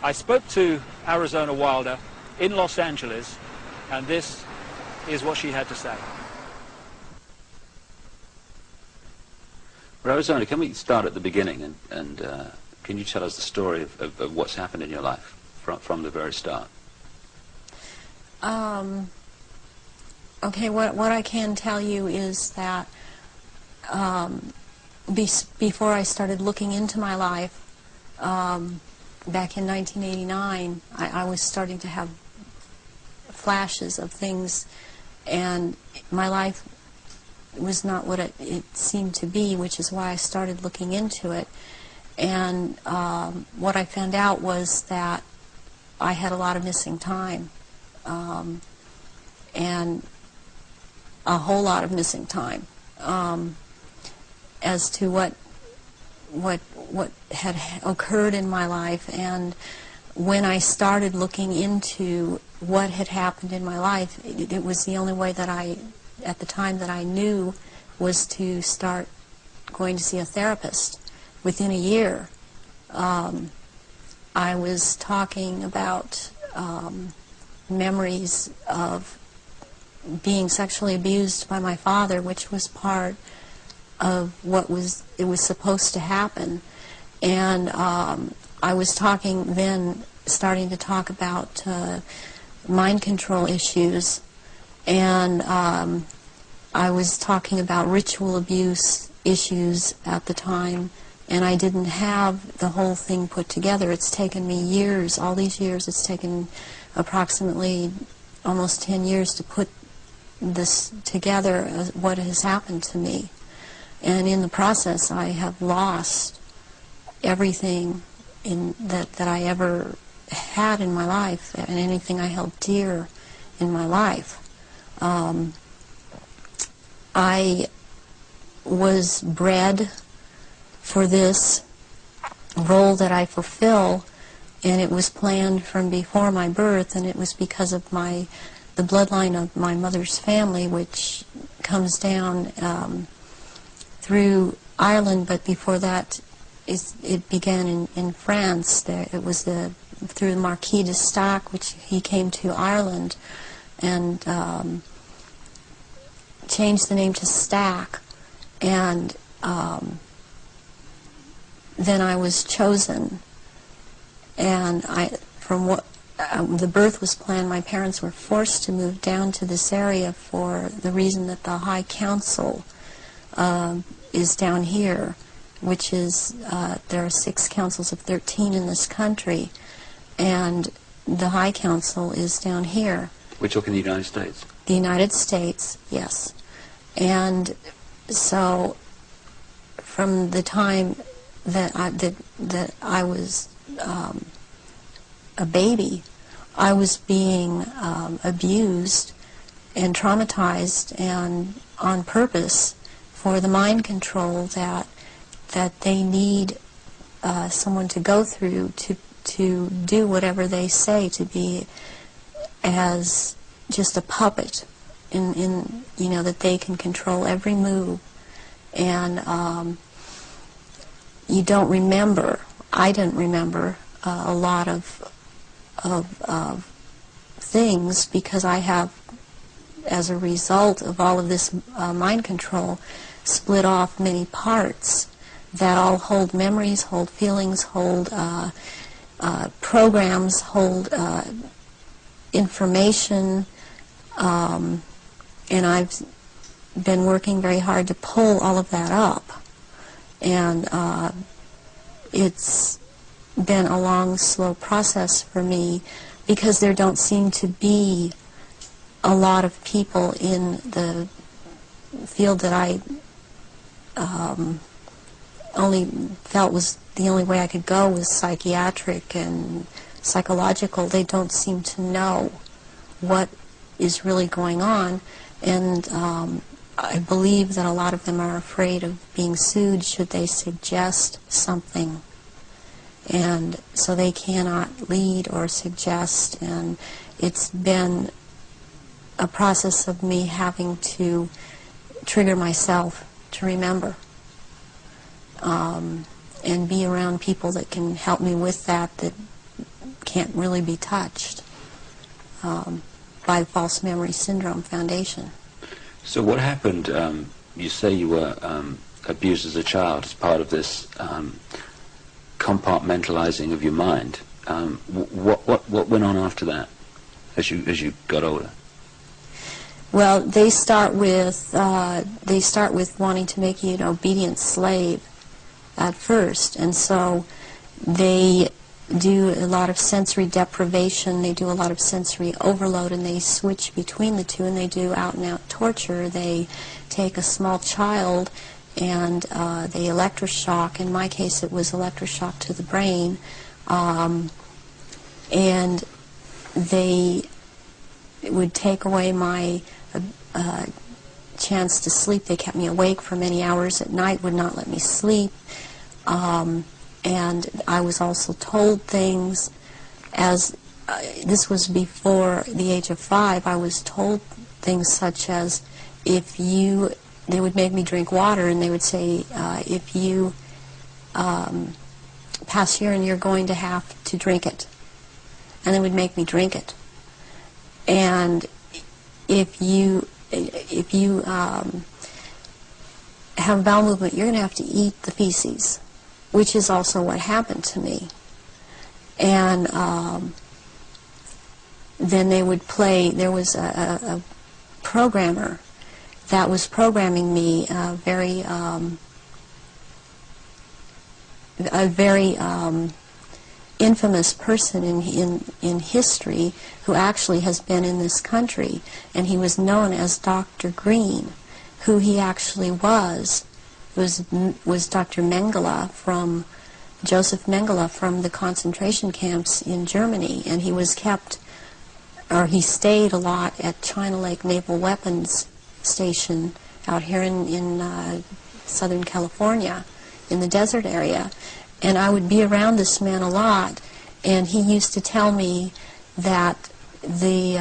I spoke to Arizona Wilder in Los Angeles, and this is what she had to say. Well, Arizona, can we start at the beginning, and can you tell us the story of what's happened in your life from the very start? Okay, what I can tell you is that before I started looking into my life, back in 1989, I was starting to have flashes of things, and my life was not what it seemed to be, which is why I started looking into it. And what I found out was that I had a lot of missing time, and a whole lot of missing time, as to what had occurred in my life. And when I started looking into what had happened in my life, it was the only way that at the time that I knew, was to start going to see a therapist. Within a year, I was talking about memories of being sexually abused by my father, which was part of what was supposed to happen. And I was talking then, starting to talk about mind control issues, and I was talking about ritual abuse issues at the time, and I didn't have the whole thing put together. It's taken me years, all these years, it's taken approximately almost 10 years to put this together, what has happened to me. And in the process, I have lost everything that I ever had in my life, and anything I held dear in my life. I was bred for this role that I fulfill, and it was planned from before my birth, and it was because of the bloodline of my mother's family, which comes down through Ireland, but before that it began in France. It was through the Marquis de Stac, which he came to Ireland and changed the name to Stack, and then I was chosen, and the birth was planned. My parents were forced to move down to this area for the reason that the High Council is down here, which is, there are 6 councils of 13 in this country, and the High Council is down here. We're talking the United States? The United States, yes. And so from the time that I was a baby, I was being abused and traumatized, and on purpose, for the mind control that they need someone to go through to do whatever they say, to be as just a puppet in that they can control every move. And you don't remember, I didn't remember a lot of things, because I have, as a result of all of this mind control, split off many parts that all hold memories, hold feelings, hold programs, hold information, and I've been working very hard to pull all of that up, and it's been a long, slow process for me, because there don't seem to be a lot of people in the field that I only felt was the only way I could go was psychiatric and psychological. They don't seem to know what is really going on, and I believe that a lot of them are afraid of being sued should they suggest something, and so they cannot lead or suggest, and it's been a process of me having to trigger myself to remember, and be around people that can help me with that can't really be touched by the False Memory Syndrome Foundation. So what happened? You say you were abused as a child as part of this compartmentalizing of your mind. What went on after that, as you got older? Well, they start with wanting to make you an obedient slave at first, and so they do a lot of sensory deprivation, they do a lot of sensory overload, and they switch between the two, and they do out-and-out torture. They take a small child and they electroshock. In my case, it was electroshock to the brain, and they would take away my chance to sleep. They kept me awake for many hours at night, would not let me sleep. And I was also told things, as this was before the age of 5, I was told things such as, they would make me drink water, and they would say, if you pass urine, you're going to have to drink it. And they would make me drink it. And if you have a bowel movement, you're going to have to eat the feces, which is also what happened to me. And then they would play, there was a programmer that was programming me, a very infamous person in history who actually has been in this country, and he was known as Dr. Green. Who he actually was Dr. Mengele, from Joseph Mengele, from the concentration camps in Germany, and he was he stayed a lot at China Lake Naval Weapons Station out here in Southern California, in the desert area. And I would be around this man a lot, and he used to tell me that the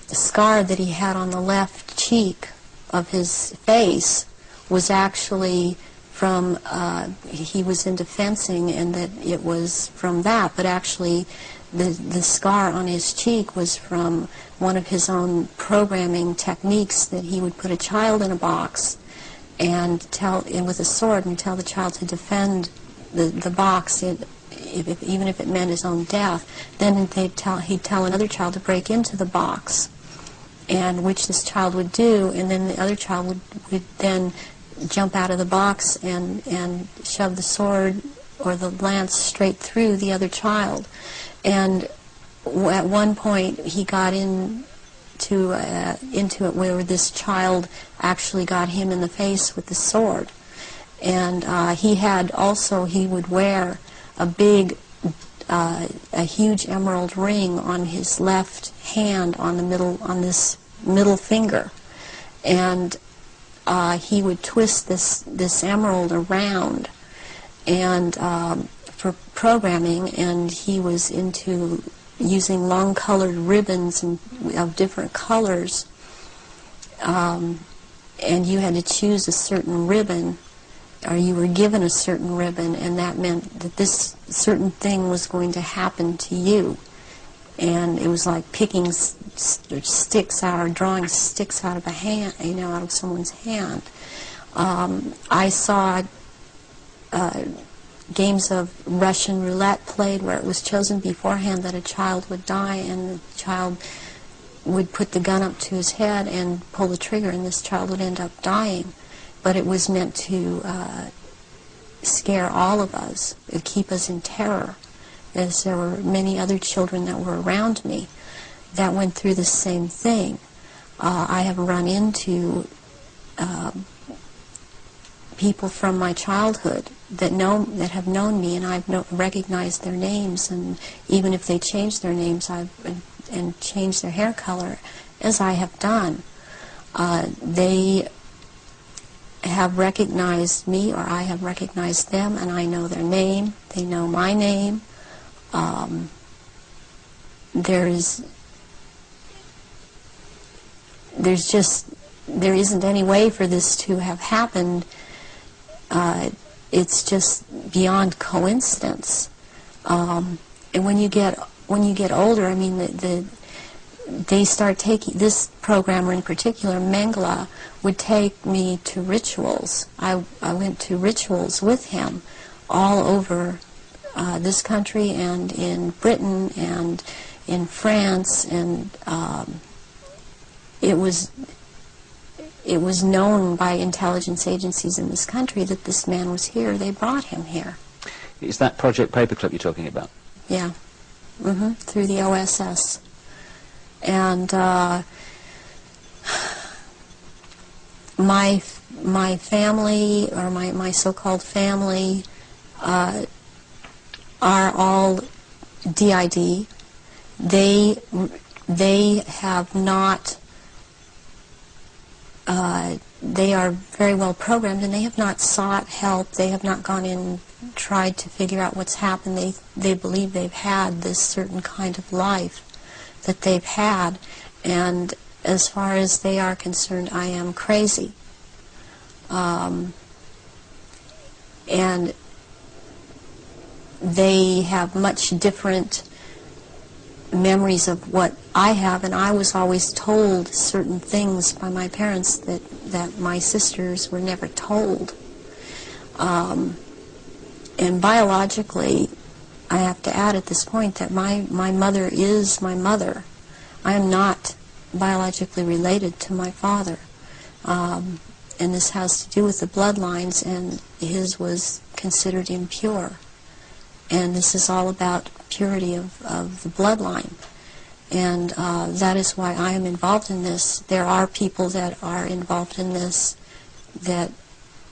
scar that he had on the left cheek of his face was actually from, he was into fencing, and that it was from that, but actually the scar on his cheek was from one of his own programming techniques, that he would put a child in a box and with a sword and tell the child to defend the box, even if it meant his own death. Then he'd tell another child to break into the box, and which this child would do, and then the other child would then jump out of the box and shove the sword or the lance straight through the other child. And at one point he got into it where this child actually got him in the face with the sword. And he would wear a huge emerald ring on his left hand, on this middle finger, and he would twist this emerald around, and for programming, and he was into using long-colored ribbons of different colors, and you had to choose a certain ribbon, or you were given a certain ribbon, and that meant that this certain thing was going to happen to you. And it was like picking sticks out, or drawing sticks out of a hand, out of someone's hand. I saw games of Russian roulette played where it was chosen beforehand that a child would die, and the child would put the gun up to his head and pull the trigger, and this child would end up dying. But it was meant to scare all of us, keep us in terror, as there were many other children that were around me that went through the same thing. I have run into people from my childhood that have known me, and I've recognized their names, and even if they change their names and change their hair color, as I have done, they have recognized me, or I have recognized them, and I know their name, they know my name. There isn't any way for this to have happened. It's just beyond coincidence. And when you get when you get older, I mean, they start taking, this programmer in particular, Mengele, would take me to rituals. I went to rituals with him all over this country and in Britain and in France, and it was known by intelligence agencies in this country that this man was here. They brought him here. Is that Project Paperclip you're talking about? Yeah, through the OSS. And my family, or my so-called family, are all DID. They have not. They are very well programmed, and they have not sought help. They have not gone in, tried to figure out what's happened. They believe they've had this certain kind of life that they've had, and as far as they are concerned, I am crazy. And they have much different memories of what I have, and I was always told certain things by my parents that my sisters were never told. And biologically, I have to add at this point that my mother is my mother. I am not biologically related to my father. And this has to do with the bloodlines, and his was considered impure. And this is all about purity of the bloodline. And that is why I am involved in this. There are people that are involved in this that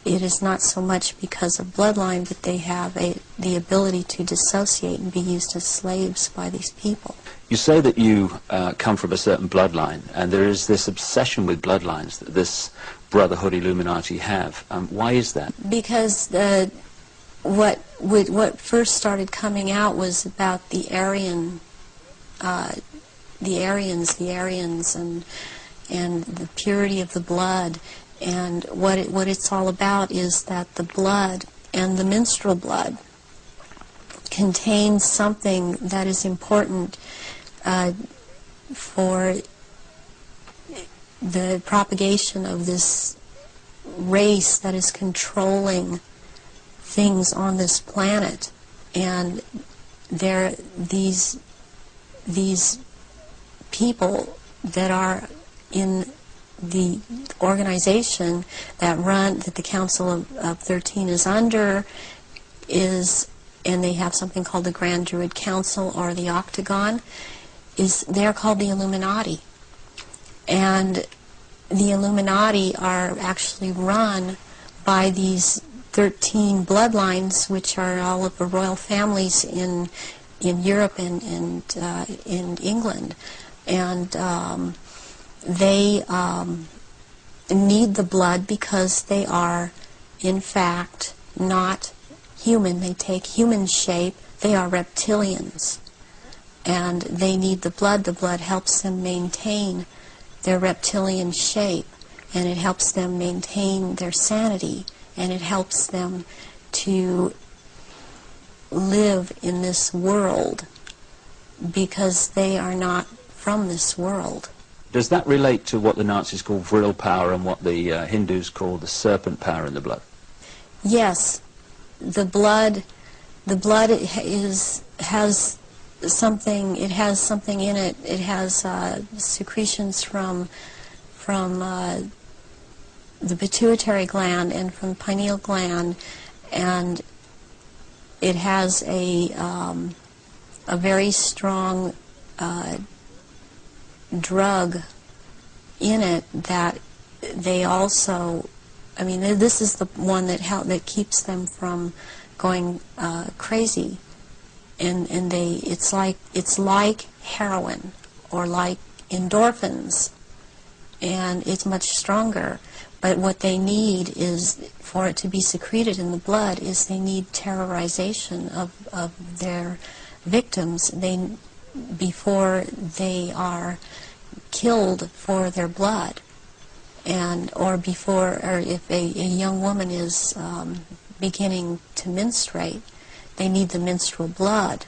it is not so much because of bloodline, but they have the ability to dissociate and be used as slaves by these people. You say that you come from a certain bloodline, and there is this obsession with bloodlines that this Brotherhood Illuminati have. Why is that? Because what first started coming out was about the Aryans, and the purity of the blood. And what it's all about is that the blood and the menstrual blood contains something that is important for the propagation of this race that is controlling things on this planet. And these people that are in the organization that the Council of 13 is under, and they have something called the Grand Druid Council or the Octagon, they're called the Illuminati. And the Illuminati are actually run by these 13 bloodlines, which are all of the royal families in Europe and in England. And they need the blood because they are, in fact, not human. They take human shape. They are reptilians. And they need the blood. The blood helps them maintain their reptilian shape, and it helps them maintain their sanity, and it helps them to live in this world because they are not from this world. Does that relate to what the Nazis call vril power and what the Hindus call the serpent power in the blood? Yes, the blood has something. It has something in it. It has secretions from the pituitary gland and from the pineal gland, and it has a very strong drug in it that they also, I mean, this is the one that keeps them from going crazy, and it's like heroin or like endorphins, and it's much stronger. But what they need is, for it to be secreted in the blood, is they need terrorization of their victims before they are killed for their blood, or if a young woman is beginning to menstruate, they need the menstrual blood,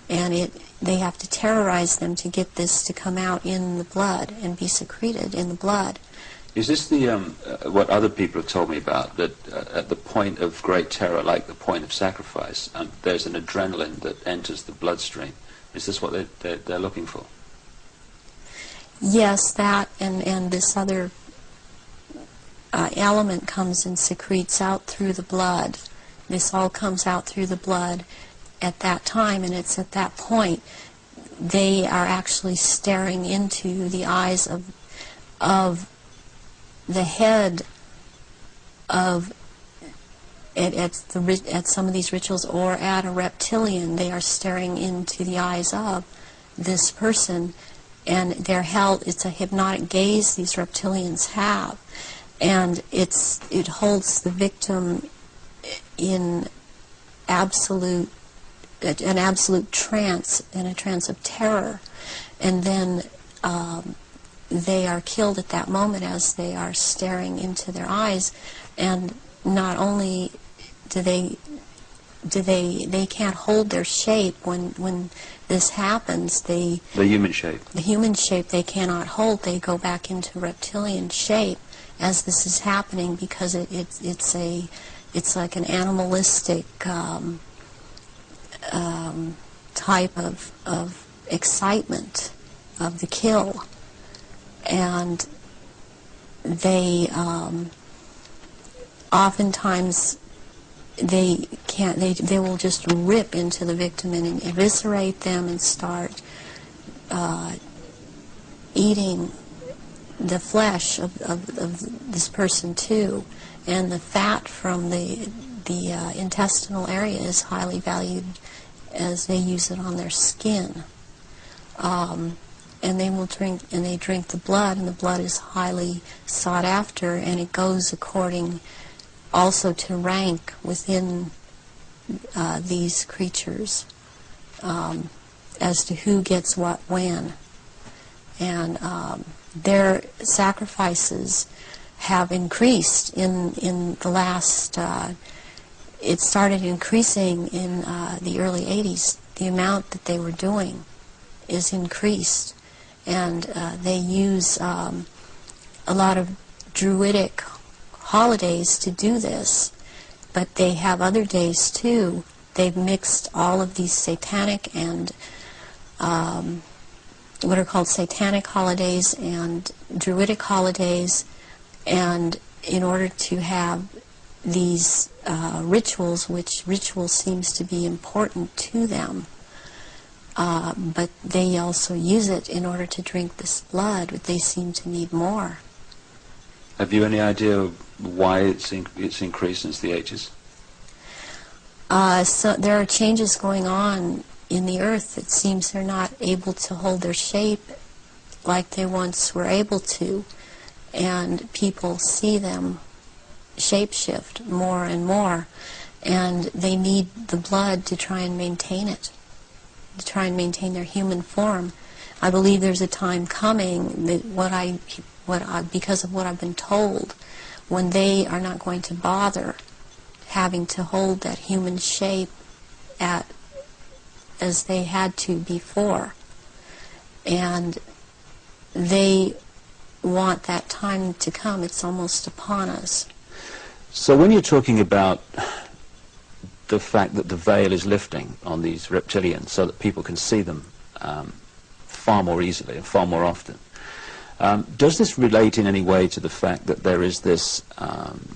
and they have to terrorize them to get this to come out in the blood and be secreted in the blood. Is this the what other people have told me about, that at the point of great terror, like the point of sacrifice, there's an adrenaline that enters the bloodstream? Is this what they're looking for? Yes, that and this other element comes and secretes out through the blood. This all comes out through the blood at that time, and it's at that point they are actually staring into the eyes of the head of at some of these rituals, or at a reptilian. They are staring into the eyes of this person, and they're held. It's a hypnotic gaze these reptilians have, and it holds the victim in an absolute trance, in a trance of terror, and then they are killed at that moment as they are staring into their eyes. And not only do they can't hold their shape when this happens. The human shape. The human shape they cannot hold. They go back into reptilian shape as this is happening, because it's like an animalistic type of excitement of the kill. And they oftentimes they will just rip into the victim and eviscerate them and start eating the flesh of this person too. And the fat from the intestinal area is highly valued, as they use it on their skin. And they will drink the blood, and the blood is highly sought after, and it goes according also to rank within these creatures, as to who gets what when. And their sacrifices have increased in the last, it started increasing in the early 80s. The amount that they were doing is increased. And they use a lot of druidic holidays to do this, but they have other days too. They've mixed all of these satanic and what are called satanic holidays and druidic holidays, and in order to have these rituals, which ritual seems to be important to them. But they also use it in order to drink this blood, but they seem to need more. Have you any idea why it's increased since the 80s? So there are changes going on in the earth. It seems they're not able to hold their shape like they once were able to, and people see them shapeshift more and more, and they need the blood to try and maintain it, to try and maintain their human form. I believe there's a time coming that because of what I've been told, when they are not going to bother having to hold that human shape as they had to before, and they want that time to come. It's almost upon us. So when you're talking about the fact that the veil is lifting on these reptilians so that people can see them far more easily and far more often, does this relate in any way to the fact that there is this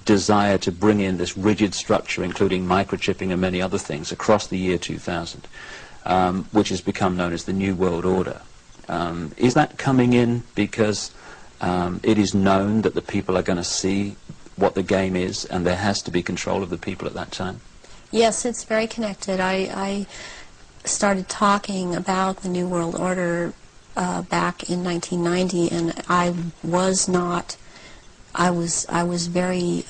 desire to bring in this rigid structure, including microchipping and many other things, across the year 2000, which has become known as the New World Order? Is that coming in because it is known that the people are going to see what the game is, and there has to be control of the people at that time? Yes, it's very connected. I started talking about the New World Order back in 1990, and I was very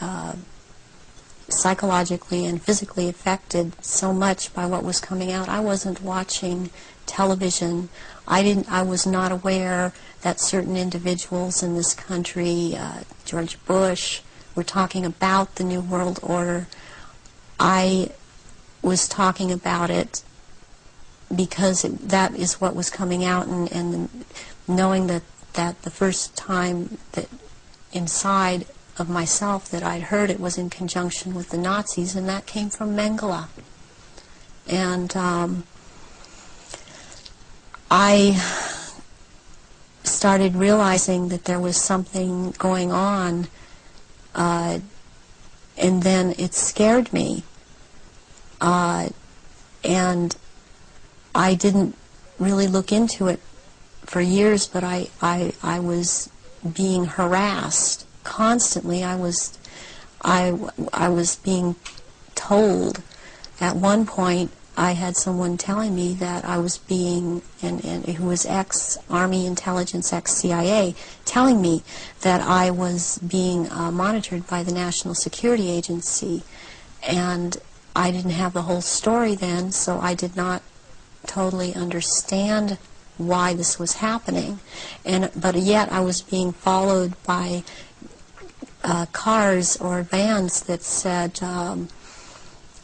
psychologically and physically affected so much by what was coming out. I wasn't watching television. I was not aware that certain individuals in this country, George Bush, were talking about the New World Order. I was talking about it because that is what was coming out, and knowing that the first time that inside of myself that I'd heard it was in conjunction with the Nazis, and that came from Mengele. And I started realizing that there was something going on, and then it scared me. And I didn't really look into it for years, but I was being harassed constantly. I was being told. At one point, I had someone telling me that I was being, and who was ex-Army intelligence, ex-CIA, telling me that I was being monitored by the National Security Agency. And I didn't have the whole story then, so I did not totally understand why this was happening. But yet I was being followed by cars or vans that said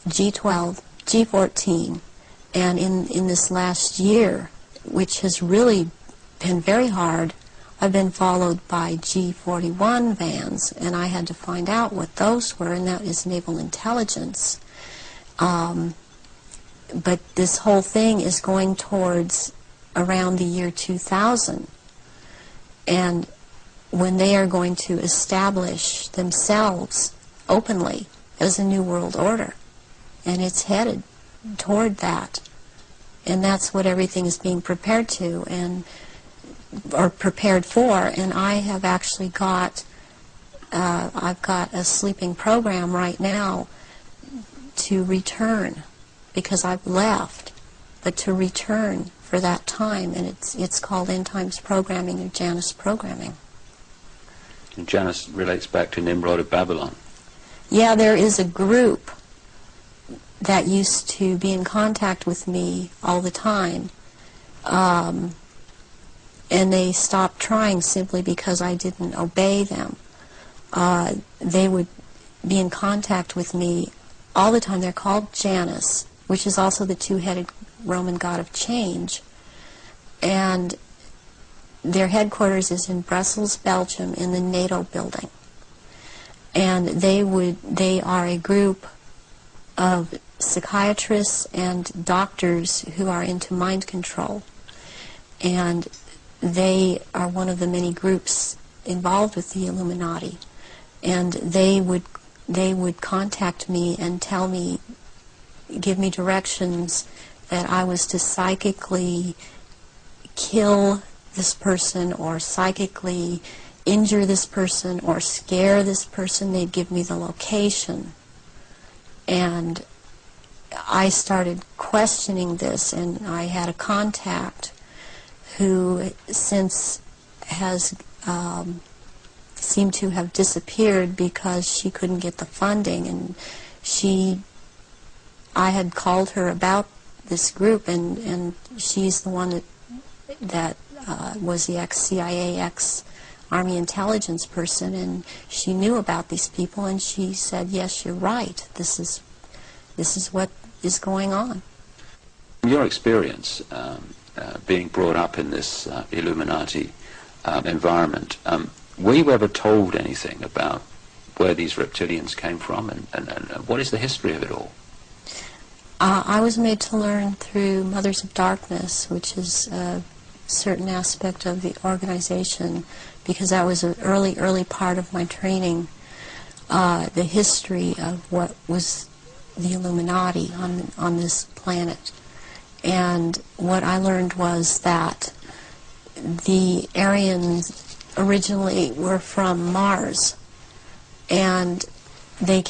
G12, G14. And in this last year, which has really been very hard, I've been followed by G41 vans, and I had to find out what those were, and that is naval intelligence. But this whole thing is going towards around the year 2000, and when they are going to establish themselves openly as a new world order, and it's headed toward that, and that's what everything is being prepared to, or prepared for. And I have actually got I've got a sleeping program right now to return, because I've left, but to return for that time, and it's called End Times Programming or Janus Programming. And Janus relates back to Nimrod of Babylon. Yeah, there is a group that used to be in contact with me all the time, and they stopped trying simply because I didn't obey them. They would be in contact with me all the time. They're called Janus, which is also the two-headed Roman god of change. And their headquarters is in Brussels, Belgium, in the NATO building. And they are a group of psychiatrists and doctors who are into mind control. And they are one of the many groups involved with the Illuminati. And they would contact me and tell me, give me directions that I was to psychically kill this person, or psychically injure this person, or scare this person. They'd give me the location. And I started questioning this, and I had a contact who since has seemed to have disappeared because she couldn't get the funding, and I had called her about this group, and she's the one that was the ex-CIA, ex-Army intelligence person, and she knew about these people, and she said, yes, you're right, this is what is going on. From your experience being brought up in this Illuminati environment, were you ever told anything about where these reptilians came from, and what is the history of it all? I was made to learn through Mothers of Darkness, which is a certain aspect of the organization, because that was an early part of my training, the history of what was the Illuminati on this planet. And what I learned was that the Aryans originally were from Mars, and the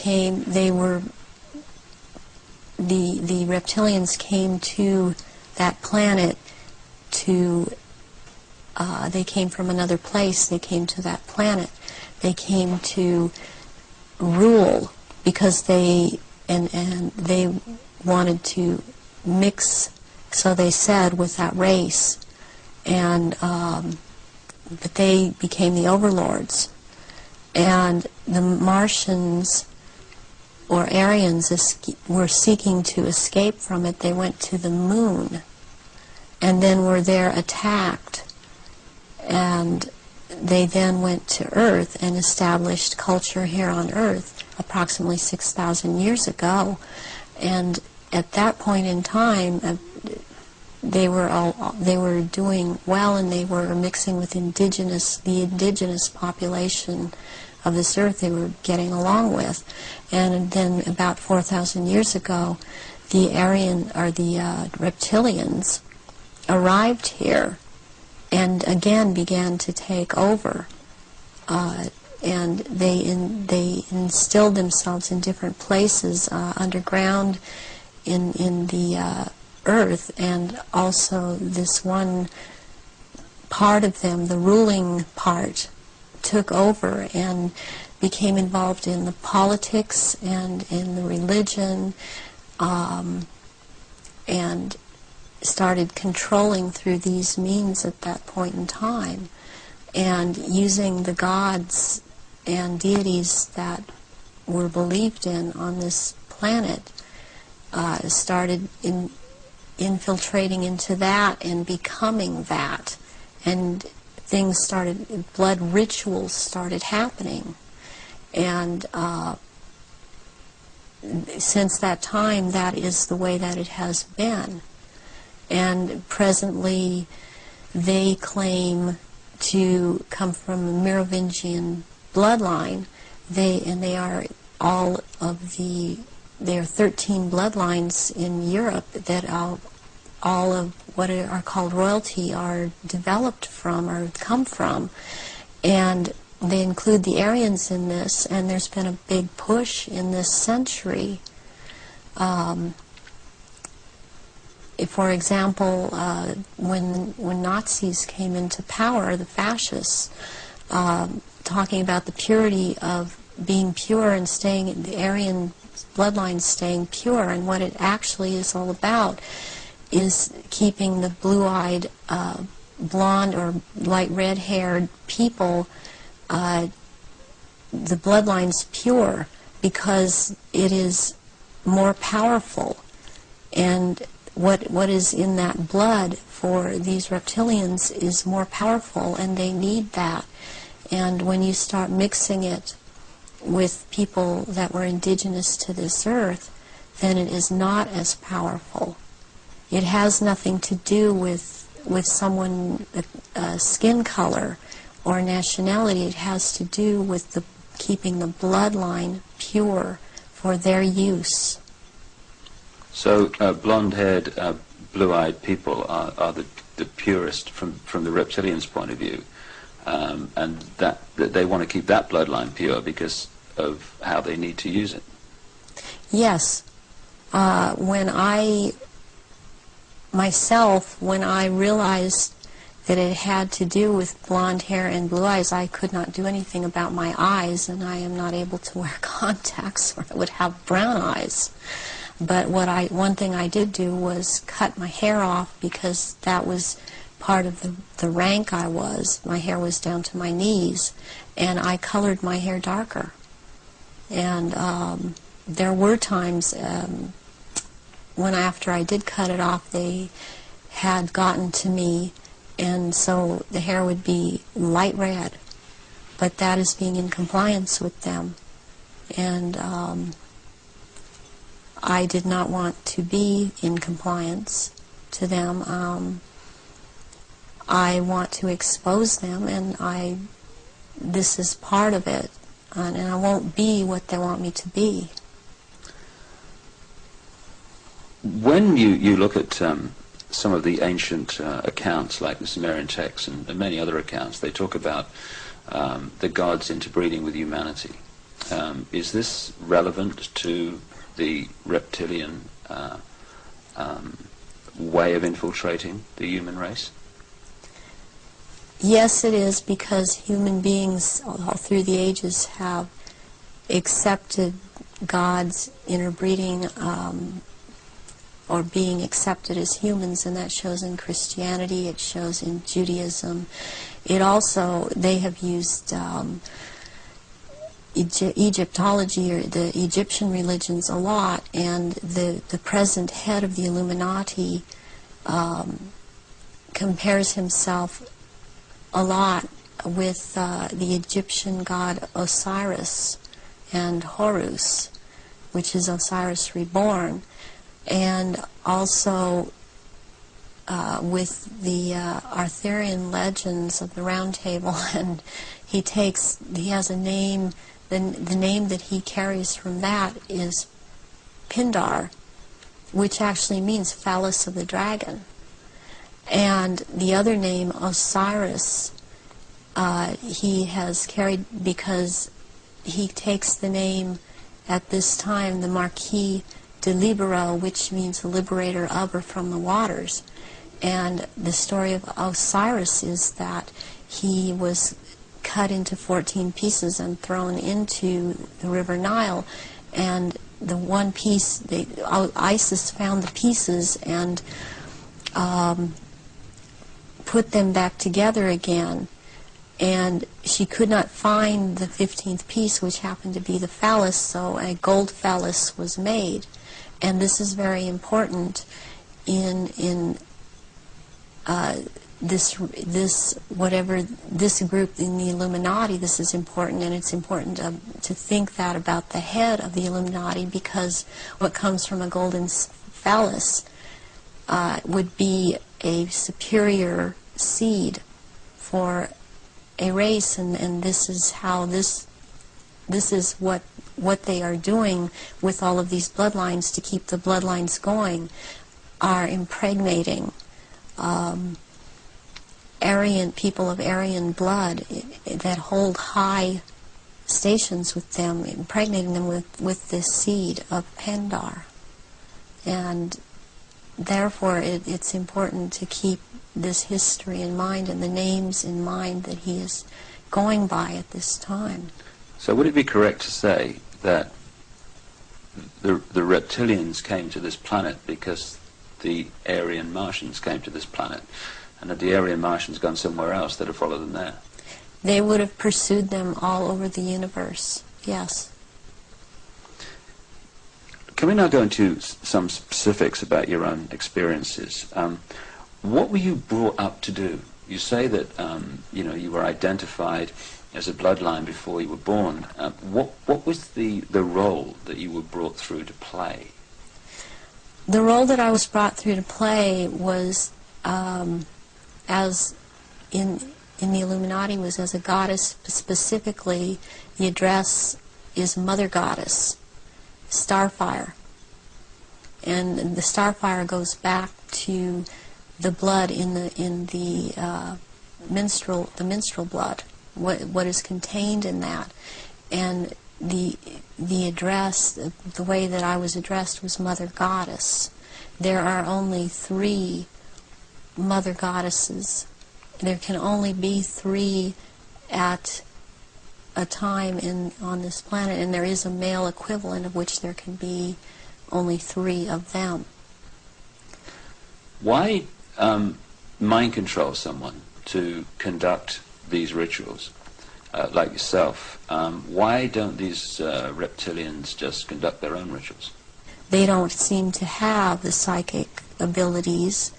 reptilians came to that planet they came from another place. They came to that planet. They came to rule, because they wanted to mix, so they said, with that race, and but they became the overlords. And the Martians, or Aryans, were seeking to escape from it. They went to the moon, and then were there attacked, and they then went to Earth and established culture here on Earth approximately 6,000 years ago. And at that point in time, they were doing well, and they were mixing with the indigenous population of this Earth. They were getting along with. And then about 4,000 years ago, the reptilians arrived here and again began to take over. And they instilled themselves in different places underground in the Earth, and also this one part of them, the ruling part, took over and became involved in the politics and in the religion, and started controlling through these means at that point in time, and using the gods and deities that were believed in on this planet, started infiltrating into that and becoming that, and things started, blood rituals started happening, and since that time, that is the way that it has been. And presently, they claim to come from the Merovingian bloodline. They are all of the, there are 13 bloodlines in Europe that all of what are called royalty are developed from or come from. And they include the Aryans in this, and there's been a big push in this century. For example, when Nazis came into power, the fascists, talking about the purity of being pure and staying, the Aryan bloodline staying pure, and what it actually is all about is keeping the blue-eyed, blonde or light red-haired people, the bloodlines pure, because it is more powerful. And what is in that blood for these reptilians is more powerful, and they need that. And when you start mixing it with people that were indigenous to this earth, then it is not as powerful. It has nothing to do with someone, skin color or nationality. It has to do with keeping the bloodline pure for their use. So blonde-haired, blue-eyed people are the purest from the reptilians' point of view, and that they want to keep that bloodline pure because of how they need to use it. Yes. When I realized that it had to do with blonde hair and blue eyes, I could not do anything about my eyes, and I am not able to wear contacts or I would have brown eyes. But one thing I did do was cut my hair off, because that was part of the rank I was. My hair was down to my knees, and I colored my hair darker. And there were times when after I did cut it off, they had gotten to me, and so the hair would be light red. But that is being in compliance with them. And I did not want to be in compliance to them. I want to expose them, and this is part of it, and I won't be what they want me to be. When you look at some of the ancient accounts, like the Sumerian texts and many other accounts, they talk about the gods interbreeding with humanity. Is this relevant to the reptilian way of infiltrating the human race? Yes, it is, because human beings all through the ages have accepted God's interbreeding, or being accepted as humans, and that shows in Christianity, it shows in Judaism. It also, they have used Egyptology, or the Egyptian religions, a lot, and the present head of the Illuminati compares himself a lot with the Egyptian god Osiris and Horus, which is Osiris reborn, and also with the Arthurian legends of the Round Table. And he has a name, the name that he carries from that is Pindar, which actually means phallus of the dragon. And the other name, Osiris, he has carried because he takes the name at this time, the Marquis de Libero, which means the liberator of or from the waters. And the story of Osiris is that he was cut into 14 pieces and thrown into the River Nile, and the one piece, Isis found the pieces and put them back together again, and she could not find the 15th piece, which happened to be the phallus, so a gold phallus was made. And this is very important in this group in the Illuminati. This is important, and it's important to think that about the head of the Illuminati, because what comes from a golden phallus would be a superior seed for a race, and this is how this is what they are doing with all of these bloodlines to keep the bloodlines going, are impregnating Aryan people of Aryan blood that hold high stations with them, impregnating them with this seed of Pindar. And therefore it's important to keep this history in mind and the names in mind that he is going by at this time. So would it be correct to say that the reptilians came to this planet because the Aryan Martians came to this planet, and had the Aryan Martians gone somewhere else, they'd have followed them there? They would have pursued them all over the universe, yes. Can we now go into some specifics about your own experiences? What were you brought up to do? You say that you were identified as a bloodline before you were born. What was the role that you were brought through to play? The role that I was brought through to play was, as in the Illuminati, was as a goddess. Specifically, the address is Mother Goddess, Starfire. And the Starfire goes back to the blood in the menstrual blood, what is contained in that. And the address, the way that I was addressed, was Mother Goddess. There are only 3 Mother Goddesses. There can only be 3 at a time on this planet, and there is a male equivalent of which there can be only 3 of them. Why mind control someone to conduct these rituals, like yourself? Why don't these reptilians just conduct their own rituals? They don't seem to have the psychic abilities,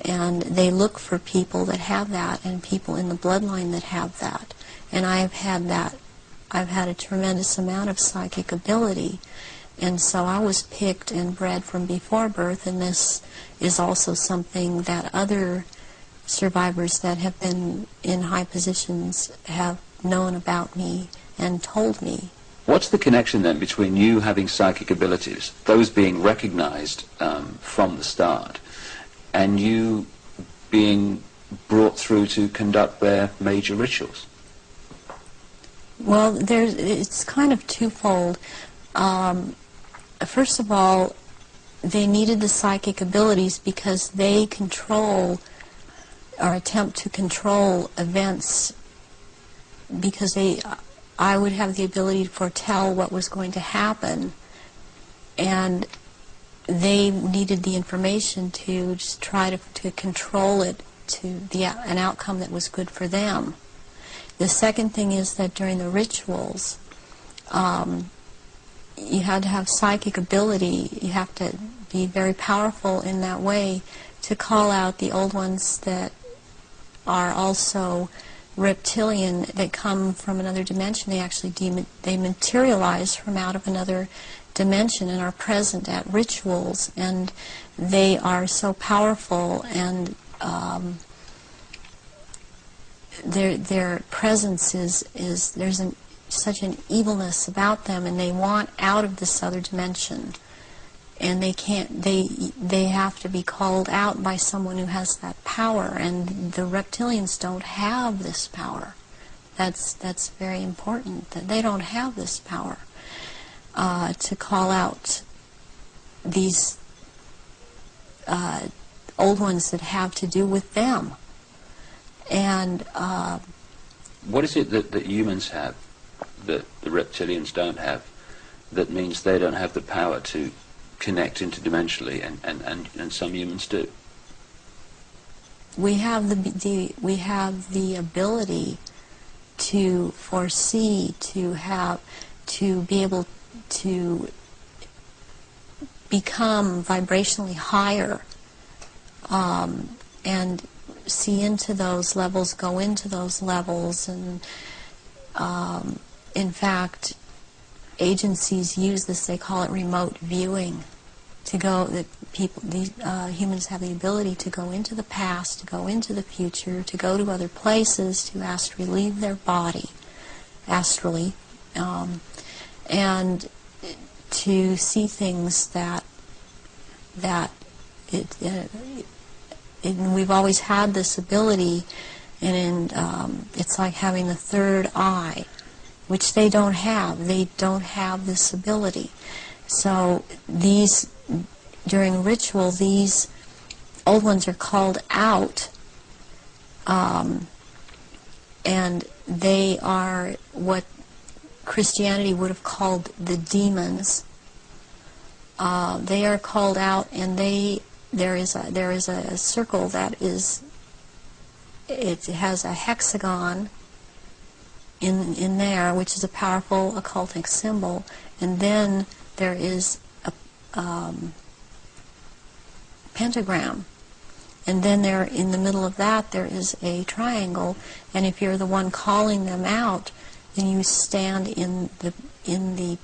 and they look for people that have that, and people in the bloodline that have that. And I've had that. I've had a tremendous amount of psychic ability, and so I was picked and bred from before birth, and this is also something that other survivors that have been in high positions have known about me and told me. What's the connection then between you having psychic abilities, those being recognized from the start, and you being brought through to conduct their major rituals? Well, it's kind of twofold. First of all, they needed the psychic abilities because they control or attempt to control events, because I would have the ability to foretell what was going to happen, and they needed the information to just try to control it to an outcome that was good for them. The second thing is that during the rituals, you had to have psychic ability. You have to be very powerful in that way to call out the old ones that are also reptilian, that come from another dimension. They actually they materialize from out of another dimension and are present at rituals, and they are so powerful, and their presence is there's such an evilness about them, and they want out of this other dimension, and they can't. They have to be called out by someone who has that power, and the reptilians don't have this power. That's very important, that they don't have this power to call out these old ones that have to do with them. And what is it that humans have that the reptilians don't have, that means they don't have the power to connect interdimensionally, and some humans do? We have the ability to foresee, to be able to become vibrationally higher, and see into those levels, go into those levels, and in fact, agencies use this. They call it remote viewing. Humans have the ability to go into the past, to go into the future, to go to other places, to astrally leave their body, astrally, and to see things that we've always had this ability, and it's like having the third eye, which they don't have. They don't have this ability. So during ritual, these old ones are called out, and they are what Christianity would have called the demons. They are called out, and there is a circle that it has a hexagon in there, which is a powerful occultic symbol, and then there is a pentagram, and then there, in the middle of that, there is a triangle, and if you're the one calling them out, then you stand in the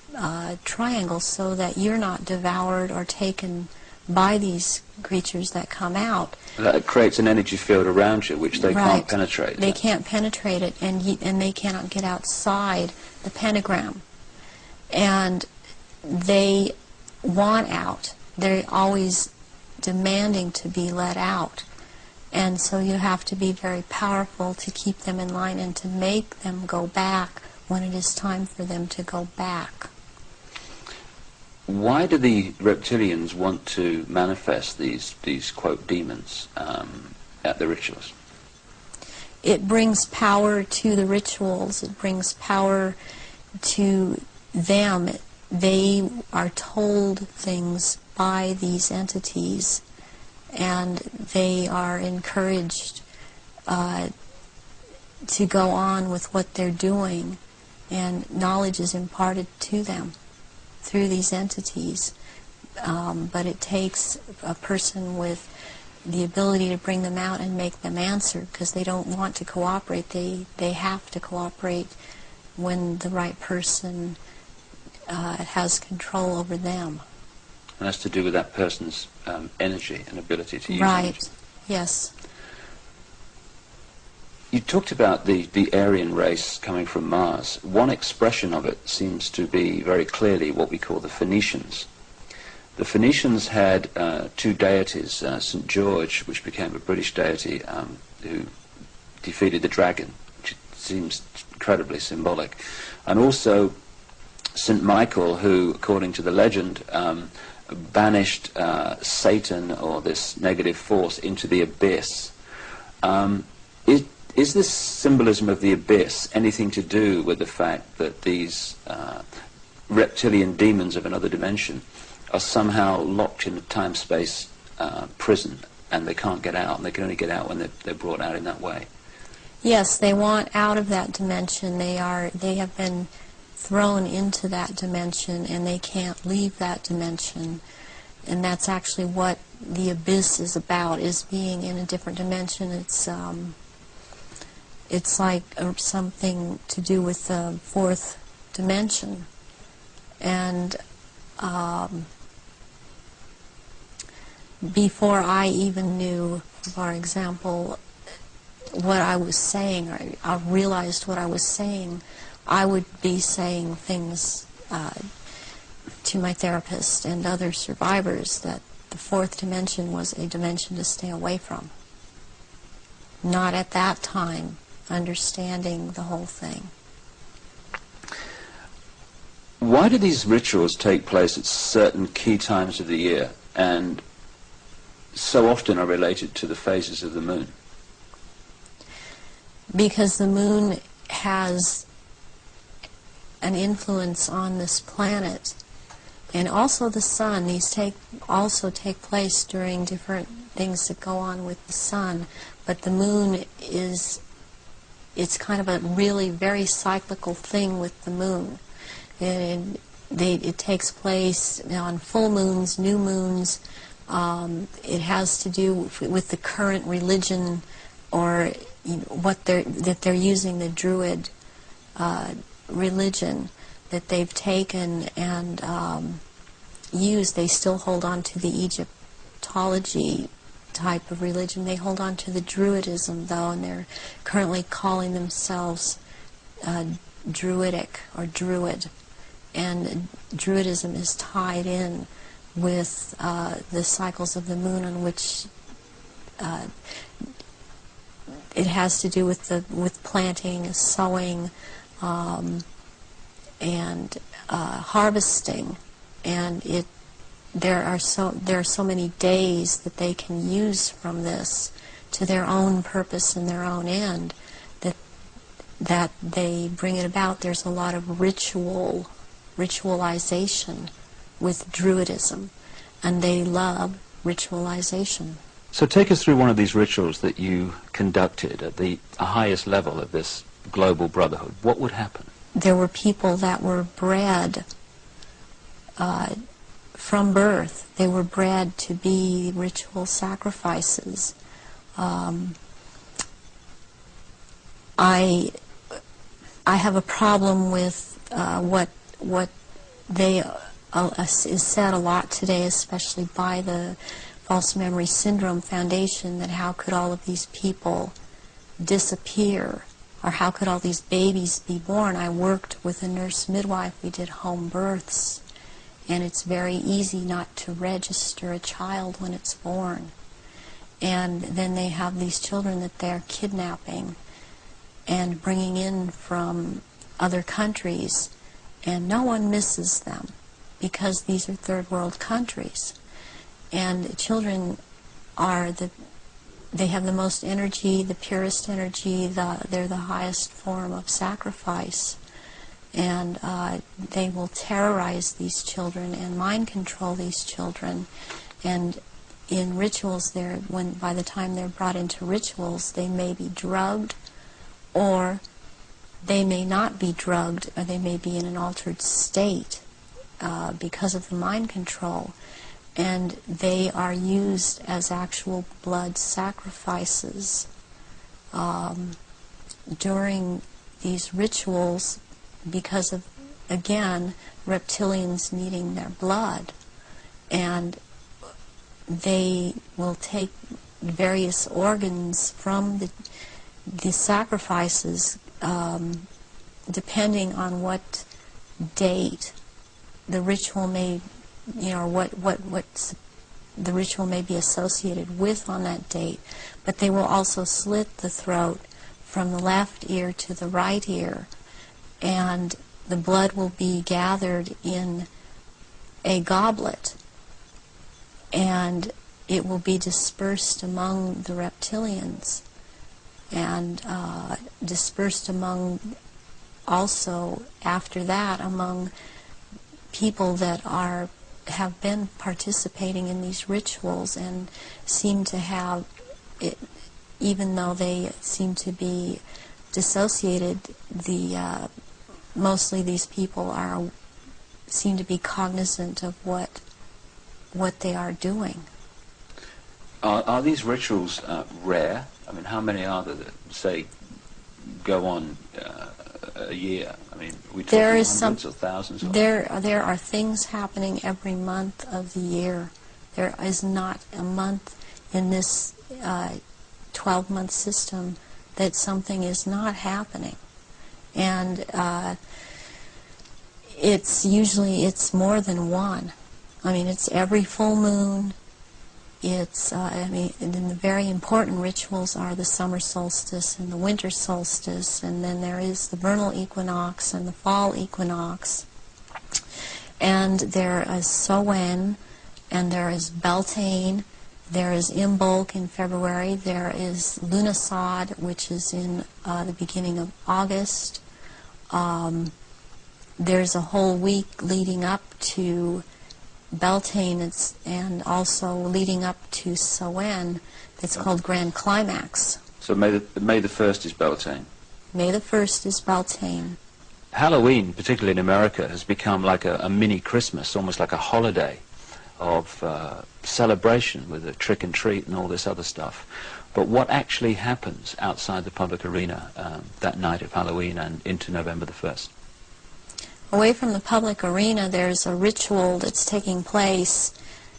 triangle, so that you're not devoured or taken by these creatures that come out. That creates an energy field around you, which they can't penetrate. They can't penetrate it, and they cannot get outside the pentagram. And they want out. They're always demanding to be let out. And so you have to be very powerful to keep them in line and to make them go back when it is time for them to go back. Why do the reptilians want to manifest these quote demons at the rituals? It brings power to the rituals. It brings power to them. They are told things by these entities, and they are encouraged to go on with what they're doing, and knowledge is imparted to them through these entities. But it takes a person with the ability to bring them out and make them answer, because they don't want to cooperate. They have to cooperate when the right person has control over them. And that's to do with that person's energy and ability to use right. energy. Yes. You talked about the Aryan race coming from Mars. One expression of it seems to be very clearly what we call the Phoenicians. The Phoenicians had two deities, St. George, which became a British deity, who defeated the dragon, which seems incredibly symbolic, and also St. Michael, who, according to the legend, banished Satan, or this negative force, into the abyss. Is this symbolism of the abyss anything to do with the fact that these reptilian demons of another dimension are somehow locked in a time-space prison, and they can't get out, and they can only get out when they're brought out in that way? Yes, they want out of that dimension. They have been thrown into that dimension, and they can't leave that dimension. And that's actually what the abyss is about, is being in a different dimension. It's It's like something to do with the fourth dimension. And before I even knew, for example, what I was saying, or I realized what I was saying, I would be saying things to my therapist and other survivors that the fourth dimension was a dimension to stay away from. Not at that time understanding the whole thing. Why do these rituals take place at certain key times of the year and so often are related to the phases of the moon? Because the moon has an influence on this planet, and also the sun. These also take place during different things that go on with the sun, but the moon it's kind of a really very cyclical thing with the moon. It takes place on full moons, new moons. It has to do with the current religion, or what they're using, the Druid religion that they've taken and used. They still hold on to the Egyptology type of religion. They hold on to the Druidism, though, and they're currently calling themselves Druidic or Druid. And Druidism is tied in with the cycles of the moon, on which it has to do with planting, sowing, and harvesting, and there are so many days that they can use from this to their own purpose and their own end, that they bring it about. There's a lot of ritualization with Druidism, and they love ritualization. So take us through one of these rituals that you conducted at the highest level of this global brotherhood. What would happen? There were people that were bred from birth. They were bred to be ritual sacrifices. I have a problem with what they is said a lot today, especially by the False Memory Syndrome Foundation, that how could all of these people disappear, or how could all these babies be born? I worked with a nurse midwife. We did home births, and it's very easy not to register a child when it's born. And then they have these children that they're kidnapping and bringing in from other countries, and no one misses them because these are third world countries. And children they have the most energy, the purest energy, they're the highest form of sacrifice. And they will terrorize these children and mind control these children. And in rituals, by the time they're brought into rituals, they may be drugged, or they may not be drugged, or they may be in an altered state because of the mind control. And they are used as actual blood sacrifices during these rituals, because of, again, reptilians needing their blood. And they will take various organs from the sacrifices, depending on what date the ritual may, what the ritual may be associated with on that date. But they will also slit the throat from the left ear to the right ear, and the blood will be gathered in a goblet, and it will be dispersed among the reptilians, and dispersed among, also after that, among people that have been participating in these rituals and seem to have it, even though they seem to be dissociated. Mostly these people seem to be cognizant of what they are doing. Are these rituals rare? I mean, how many are there that, say, go on a year? I mean, we talking There is hundreds or thousands? There are things happening every month of the year. There is not a month in this 12-month system that something is not happening. And it's more than one. I mean, it's every full moon. It's, and the very important rituals are the summer solstice and the winter solstice, and then there is the vernal equinox and the fall equinox. And there is Samhain, and there is Beltane, there is Imbolc in February, there is Lughnasadh, which is in the beginning of August. There's a whole week leading up to Beltane and also leading up to Samhain that's called Grand Climax. So May the 1st is Beltane. May the 1st is Beltane. Halloween, particularly in America, has become like a mini Christmas, almost like a holiday of celebration with a trick and treat and all this other stuff. But what actually happens outside the public arena that night of Halloween and into November the 1st? Away from the public arena, there's a ritual that's taking place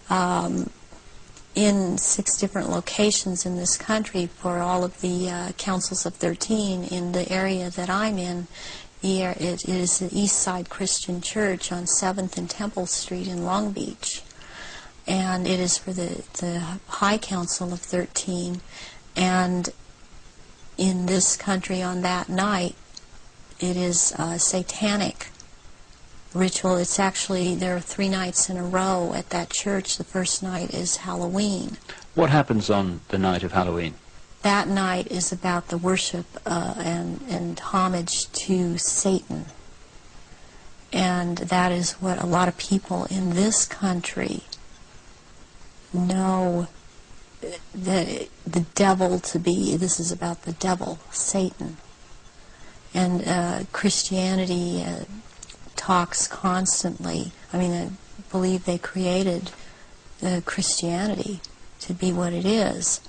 in 6 different locations in this country for all of the councils of 13 in the area that I'm in. It is the East Side Christian Church on 7th and Temple Street in Long Beach. And it is for the High Council of 13. And in this country on that night, it is a Satanic ritual. It's actually, there are 3 nights in a row at that church. The first night is Halloween. What happens on the night of Halloween? That night is about the worship and homage to Satan. And that is what a lot of people in this country know the devil to be. This is about the devil, Satan. And Christianity talks constantly. I mean, I believe they created Christianity to be what it is.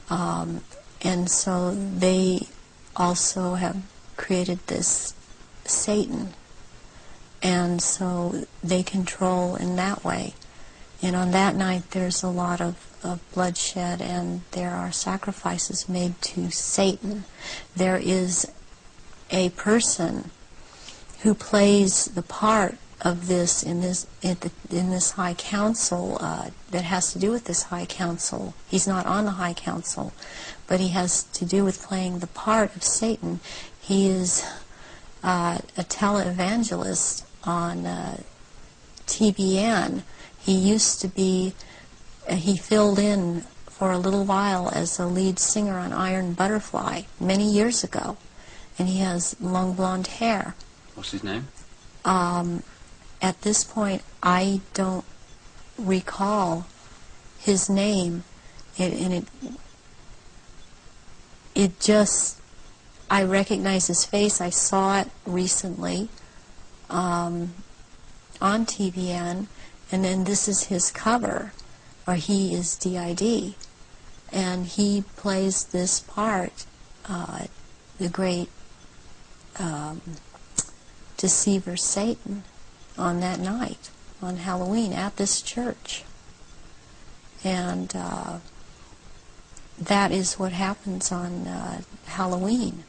And so they also have created this Satan. And so they control in that way. And on that night there's a lot of bloodshed, and there are sacrifices made to Satan. There is a person who plays the part of this in this High Council that has to do with this High Council. He's not on the High Council, but he has to do with playing the part of Satan. He is a televangelist on TBN. He used to be, he filled in for a little while as a lead singer on Iron Butterfly many years ago, and he has long blonde hair. What's his name? At this point, I don't recall his name. It just, I recognize his face. I saw it recently on TVN, and then this is his cover, or he is DID, and he plays this part, the great deceiver Satan, on that night, on Halloween, at this church. And that is what happens on Halloween.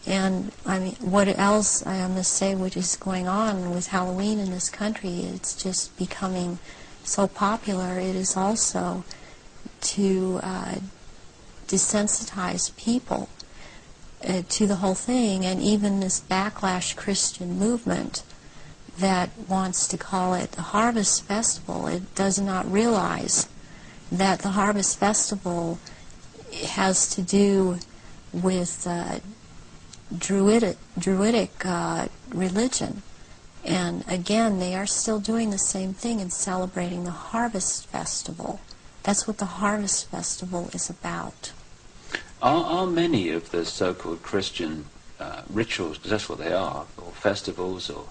And I mean, what else I must say, what is going on with Halloween in this country? It's just becoming so popular. It is also to desensitize people to the whole thing, and even this backlash Christian movement that wants to call it the Harvest Festival. It does not realize that the Harvest Festival has to do with Druidic religion. And again, they are still doing the same thing and celebrating the Harvest Festival. That's what the Harvest Festival is about. Are many of the so-called Christian rituals, because that's what they are, or festivals or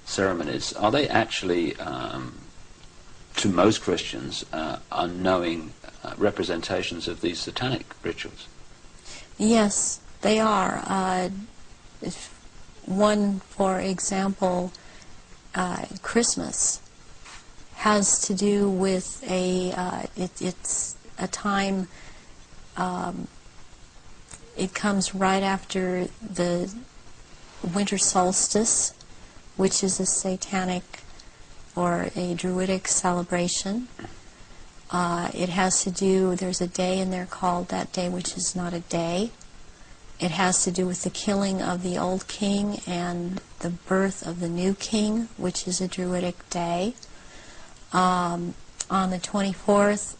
ceremonies, are they actually, to most Christians, unknowing representations of these satanic rituals? Yes, They are. One, for example, Christmas has to do with it's a time, it comes right after the winter solstice, which is a satanic or a druidic celebration. It has to do, there's a day in there called that day which is not a day. It has to do with the killing of the old king and the birth of the new king, which is a druidic day. On the 24th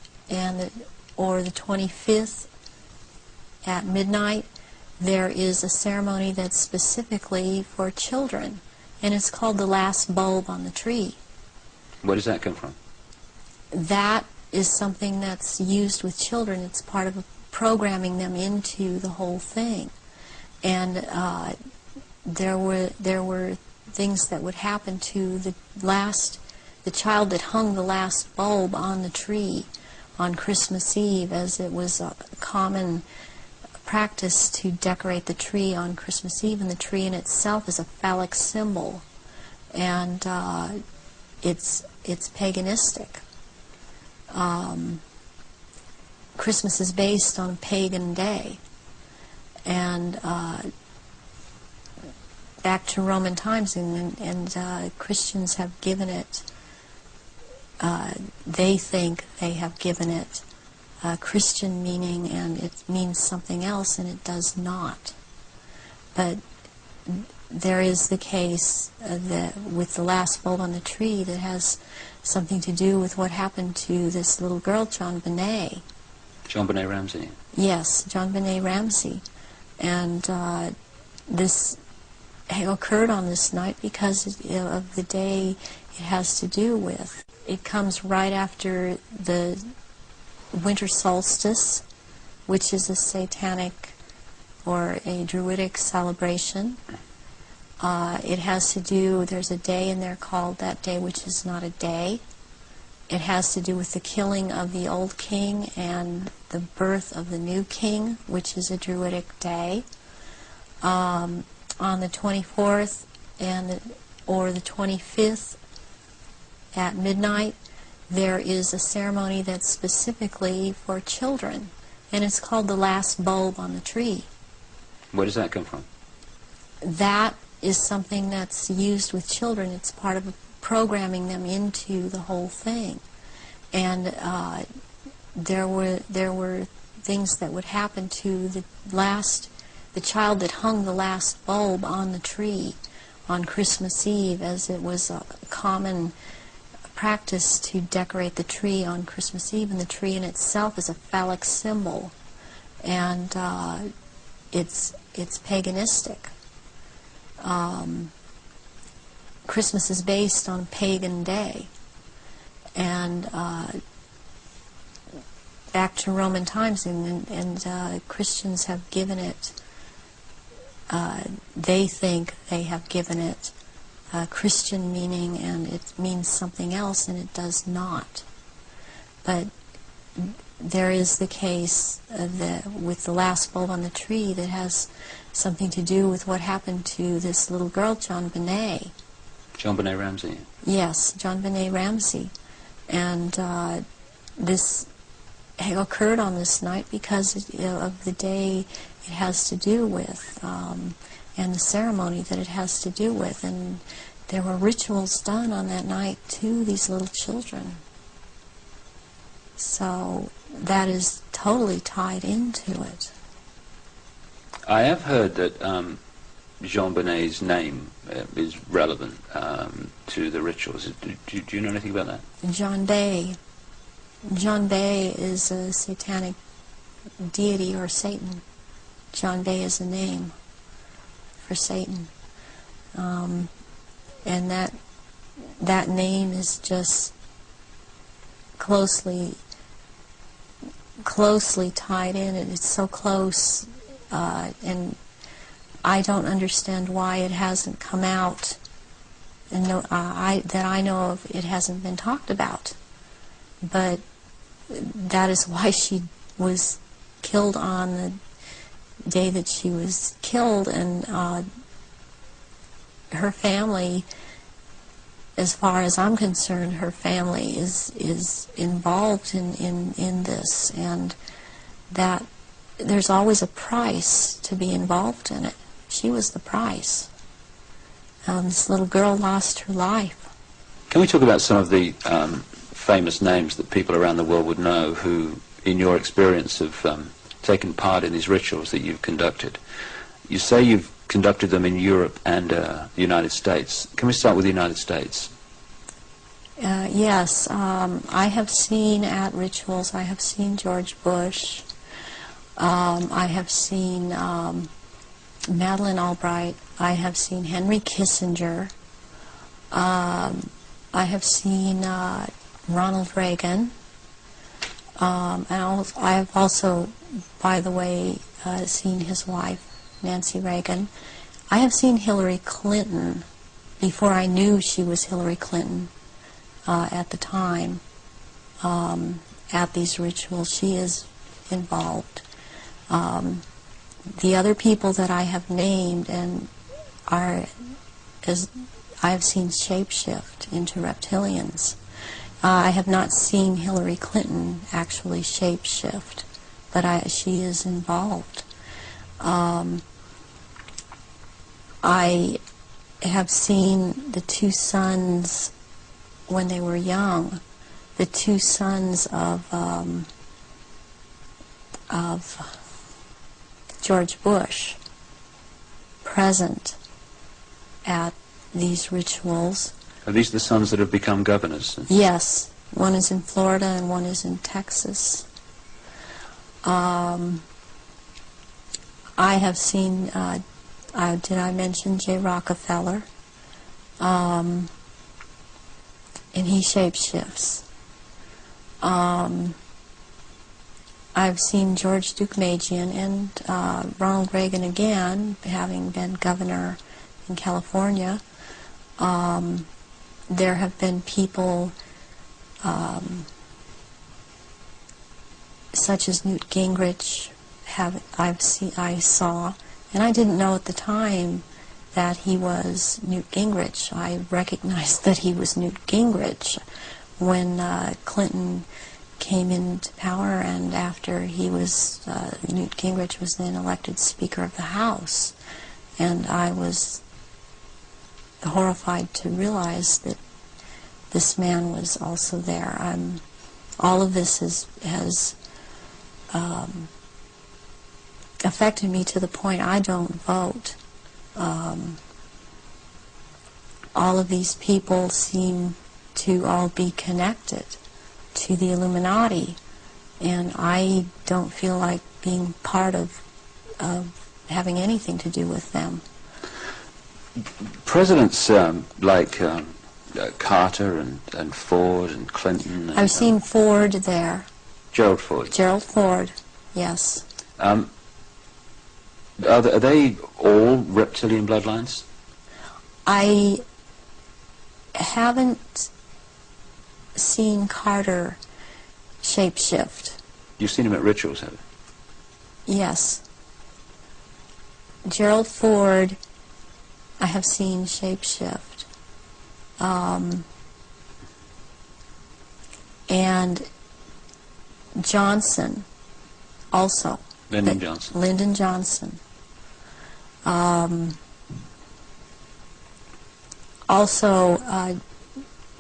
or the 25th at midnight, there is a ceremony that's specifically for children, and it's called the last bulb on the tree. Where does that come from? That is something that's used with children. It's part of programming them into the whole thing. And there were things that would happen to the child that hung the last bulb on the tree on Christmas Eve, as it was a common practice to decorate the tree on Christmas Eve, and the tree in itself is a phallic symbol, and it's paganistic. Christmas is based on a pagan day, and back to Roman times, and Christians have given it, they think they have given it Christian meaning, and it means something else, and it does not. But there is the case that with the last bulb on the tree that has something to do with what happened to this little girl, John Bernays. John Benet Ramsey. Yes, John Benet Ramsey. And this occurred on this night because of the day it has to do with. It comes right after the winter solstice, which is a satanic or a druidic celebration. It has to do, there's a day in there called that day which is not a day. It has to do with the killing of the old king and the birth of the new king, which is a druidic day. On the 24th or the 25th at midnight, there is a ceremony that's specifically for children, and it's called the last bulb on the tree. Where does that come from? That is something that's used with children. It's part of programming them into the whole thing. And there were things that would happen to the child that hung the last bulb on the tree on Christmas Eve, as it was a common practice to decorate the tree on Christmas Eve, and the tree in itself is a phallic symbol, and it's paganistic. Christmas is based on a pagan day, and back to Roman times, and Christians have given it, they think they have given it Christian meaning, and it means something else, and it does not. But there is the case that with the last bulb on the tree that has something to do with what happened to this little girl, John Benet. John Benet Ramsey. Yes, John Benet Ramsey. And this occurred on this night because of the day it has to do with, and the ceremony that it has to do with. And there were rituals done on that night to these little children. So that is totally tied into it. I have heard that Jean Benet's name is relevant to the rituals. Do you know anything about that? John Bay. John Bay is a satanic deity, or Satan. John Bay is a name for Satan. And that name is just closely tied in, and it's so close, and I don't understand why it hasn't come out, and that I know of, it hasn't been talked about. But that is why she was killed on day that she was killed, and her family, as far as I'm concerned, her family is involved in this, and that there's always a price to be involved in it. She was the price. This little girl lost her life. Can we talk about some of the famous names that people around the world would know who, in your experience, have taken part in these rituals that you've conducted? You say you've conducted them in Europe and the United States. Can we start with the United States? Yes, I have seen at rituals, I have seen George Bush, I have seen Madeleine Albright, I have seen Henry Kissinger, I have seen Ronald Reagan, and I have also, by the way, seen his wife, Nancy Reagan. I have seen Hillary Clinton before I knew she was Hillary Clinton at the time at these rituals. She is involved. The other people that I have named and are, as I have seen shapeshift into reptilians. I have not seen Hillary Clinton actually shapeshift, but she is involved. I have seen the two sons when they were young, the two sons of George Bush present at these rituals. Are these the sons that have become governors? Yes. One is in Florida and one is in Texas. I have seen, did I mention J. Rockefeller? And he shapeshifts. I've seen George Deukmejian and Ronald Reagan again, having been governor in California. There have been people such as Newt Gingrich I saw, and I didn't know at the time that he was Newt Gingrich. I recognized that he was Newt Gingrich when Clinton came into power, and after he was, Newt Gingrich was then elected Speaker of the House, and I was horrified to realize that this man was also there. All of this has affected me to the point I don't vote. All of these people seem to all be connected to the Illuminati, and I don't feel like being part of having anything to do with them. Presidents like Carter and Ford and Clinton. And, I've seen Ford there. Gerald Ford. Gerald Ford, yes. Are they all reptilian bloodlines? I haven't seen Carter shapeshift. You've seen him at rituals, have you? Yes. Gerald Ford, I have seen shapeshift. And Johnson, also. Lyndon Johnson. Lyndon Johnson. Also,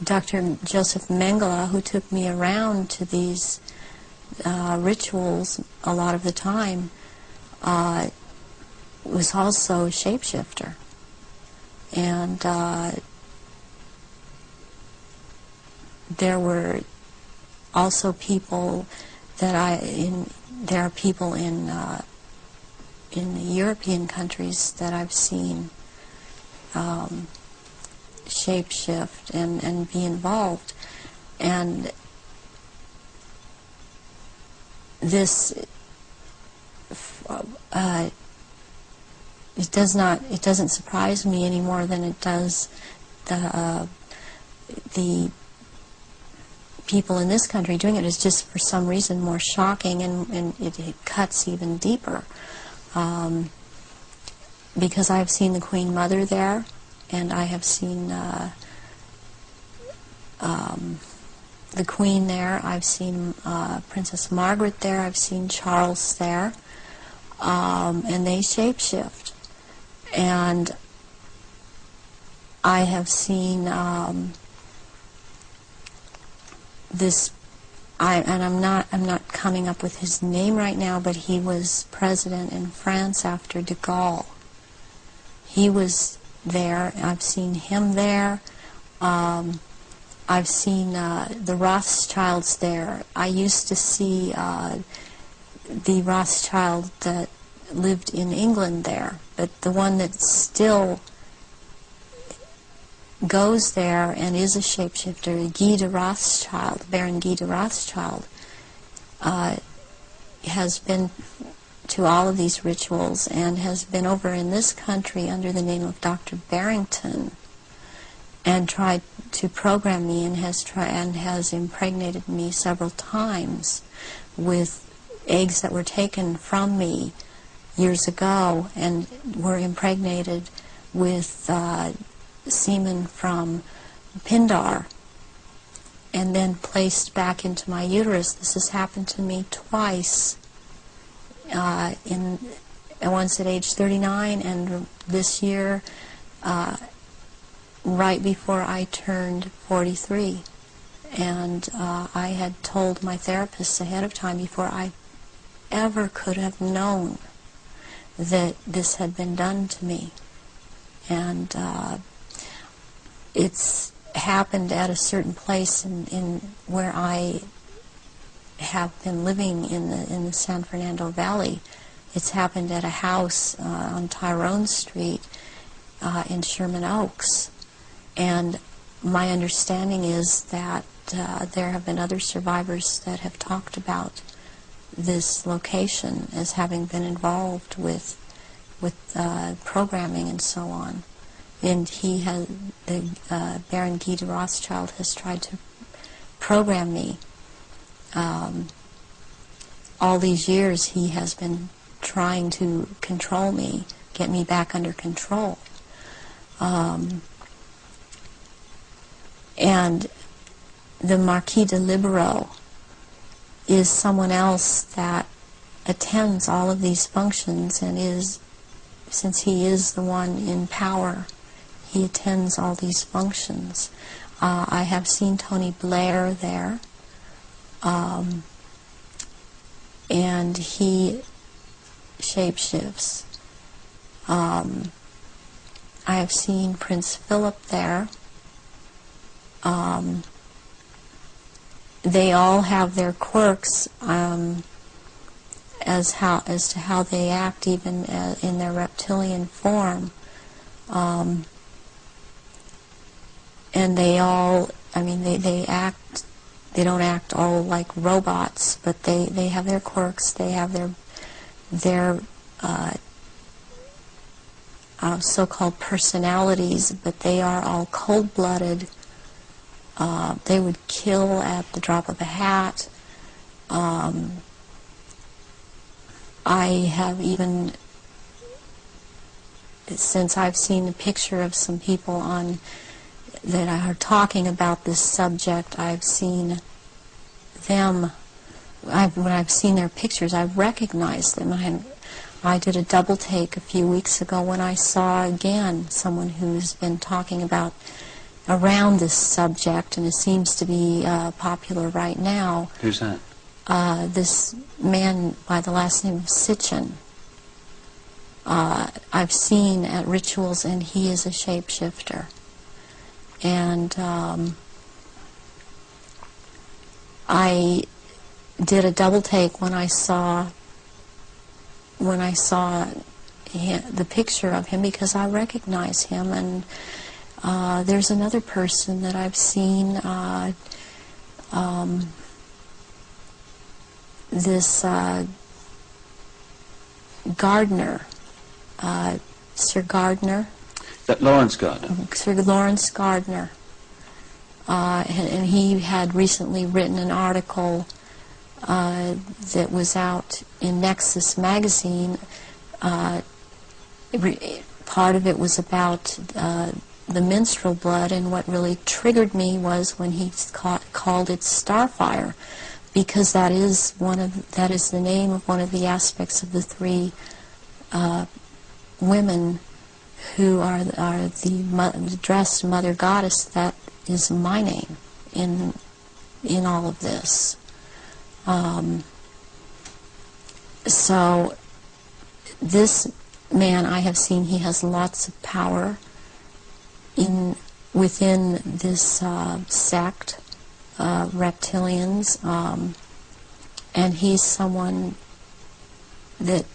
Dr. Joseph Mengele, who took me around to these rituals a lot of the time, was also a shapeshifter. And there were also people that there are people in the European countries that I've seen shapeshift and be involved. And this it doesn't surprise me any more than it does the people in this country doing it. Is just for some reason more shocking, and it cuts even deeper. because I have seen the Queen Mother there, and I have seen the Queen there. I've seen Princess Margaret there. I've seen Charles there, and they shapeshift. And I have seen this. I'm not coming up with his name right now, but he was president in France after de Gaulle. He was there. I've seen him there. I've seen the Rothschilds there. I used to see the Rothschild that lived in England there, but the one that still goes there and is a shapeshifter, Guy de Rothschild, Baron Guy de Rothschild, has been to all of these rituals and has been over in this country under the name of Dr. Barrington and tried to program me and has impregnated me several times with eggs that were taken from me years ago and were impregnated with semen from Pindar and then placed back into my uterus. This has happened to me twice, once at age 39 and this year right before I turned 43. And I had told my therapists ahead of time before I ever could have known that this had been done to me. And it's happened at a certain place in where I have been living in the San Fernando Valley. It's happened at a house on Tyrone Street in Sherman Oaks. And my understanding is that there have been other survivors that have talked about this location as having been involved with programming and so on. And Baron Guy de Rothschild has tried to program me. All these years he has been trying to control me, get me back under control. And the Marquis de Libero is someone else that attends all of these functions and since he is the one in power, he attends all these functions. I have seen Tony Blair there, and he shapeshifts. I have seen Prince Philip there. They all have their quirks as to how they act, even in their reptilian form. And they all, they act. They don't act all like robots, but they have their quirks. They have their so-called personalities, but they are all cold-blooded. They would kill at the drop of a hat. I have even, since I've seen a picture of some people that are talking about this subject, I've seen them, when I've seen their pictures, I've recognized them. I did a double take a few weeks ago when I saw again someone who's been talking about around this subject, and it seems to be popular right now. Who's that? This man by the last name of Sitchin. I've seen at rituals, and he is a shapeshifter. And I did a double take when I saw the picture of him, because I recognize him. And there's another person that I've seen, this Gardner, Sir Gardner. That Lawrence Gardner? Sir Lawrence Gardner. And he had recently written an article that was out in Nexus magazine part of it was about the menstrual blood, and what really triggered me was when he called it starfire, because that is the name of one of the aspects of the three women who are the dressed mother goddess. That is my name in all of this. So this man, I have seen, he has lots of power within this sect, reptilians, and he's someone that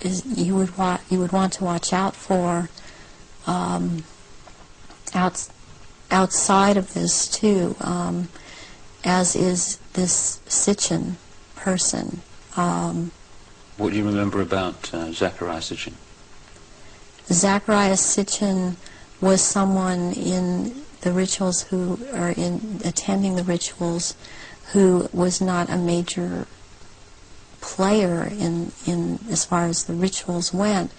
you would want to watch out for outside of this too, as is this Sitchin person. What do you remember about Zachariah Sitchin? Zachariah Sitchin was someone in the rituals attending the rituals who was not a major player in as far as the rituals went,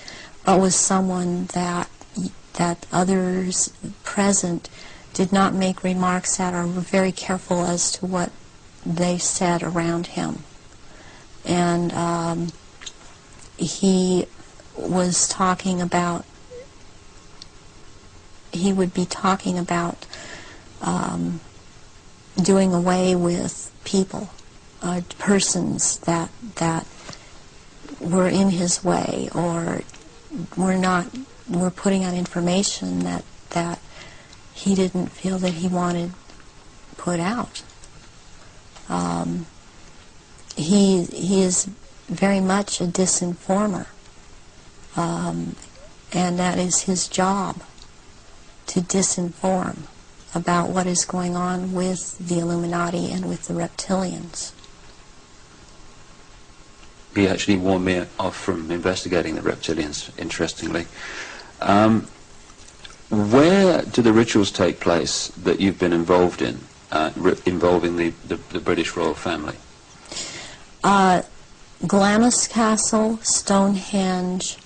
but was someone that others present did not make remarks at, or were very careful as to what they said around him. And he was talking about, he would be talking about doing away with people, persons that were in his way, or were putting out information that he didn't feel that he wanted put out. He is very much a disinformer, and that is his job, to disinform about what is going on with the Illuminati and with the reptilians. He actually warned me off from investigating the reptilians, interestingly. Where do the rituals take place that you've been involved in, involving the British royal family? Glamis Castle, Stonehenge,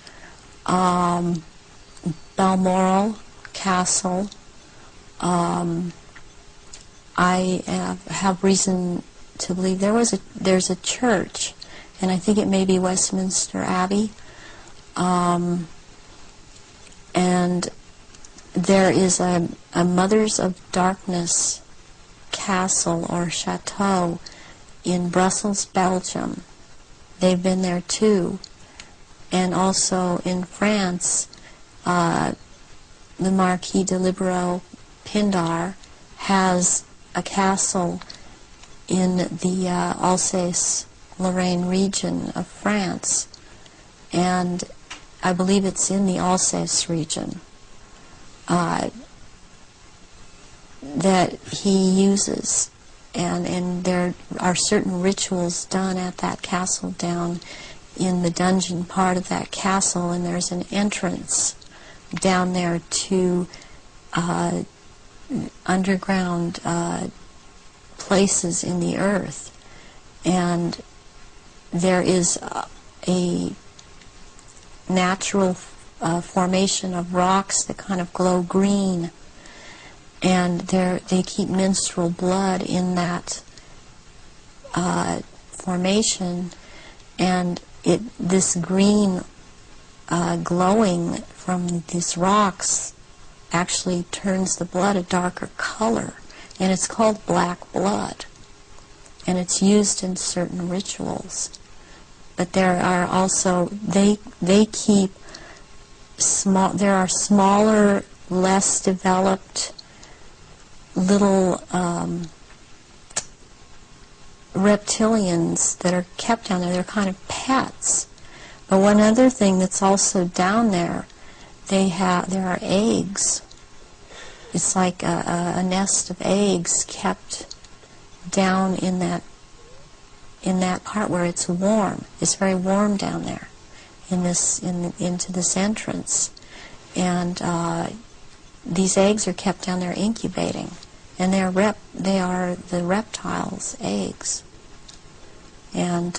Balmoral Castle. I have reason to believe there's a church, and I think it may be Westminster Abbey, and there is a Mothers of Darkness castle or chateau in Brussels, Belgium. They've been there too. And also in France, the Marquis de Libero Pindar has a castle in the Alsace-Lorraine region of France, and I believe it's in the Alsace region that he uses, and there are certain rituals done at that castle down in the dungeon part of that castle, and there's an entrance down there to underground places in the earth, and there is a natural formation of rocks that kind of glow green, and they keep menstrual blood in that formation, and this green glowing from these rocks actually turns the blood a darker color, and it's called black blood, and it's used in certain rituals. But there are also, they keep small, there are smaller, less developed little reptilians that are kept down there. They're kind of pets. But one other thing that's also down there, there are eggs. It's like a nest of eggs kept down in that part where it's warm. It's very warm down there into this entrance, and these eggs are kept down there incubating, and they are the reptiles' eggs. And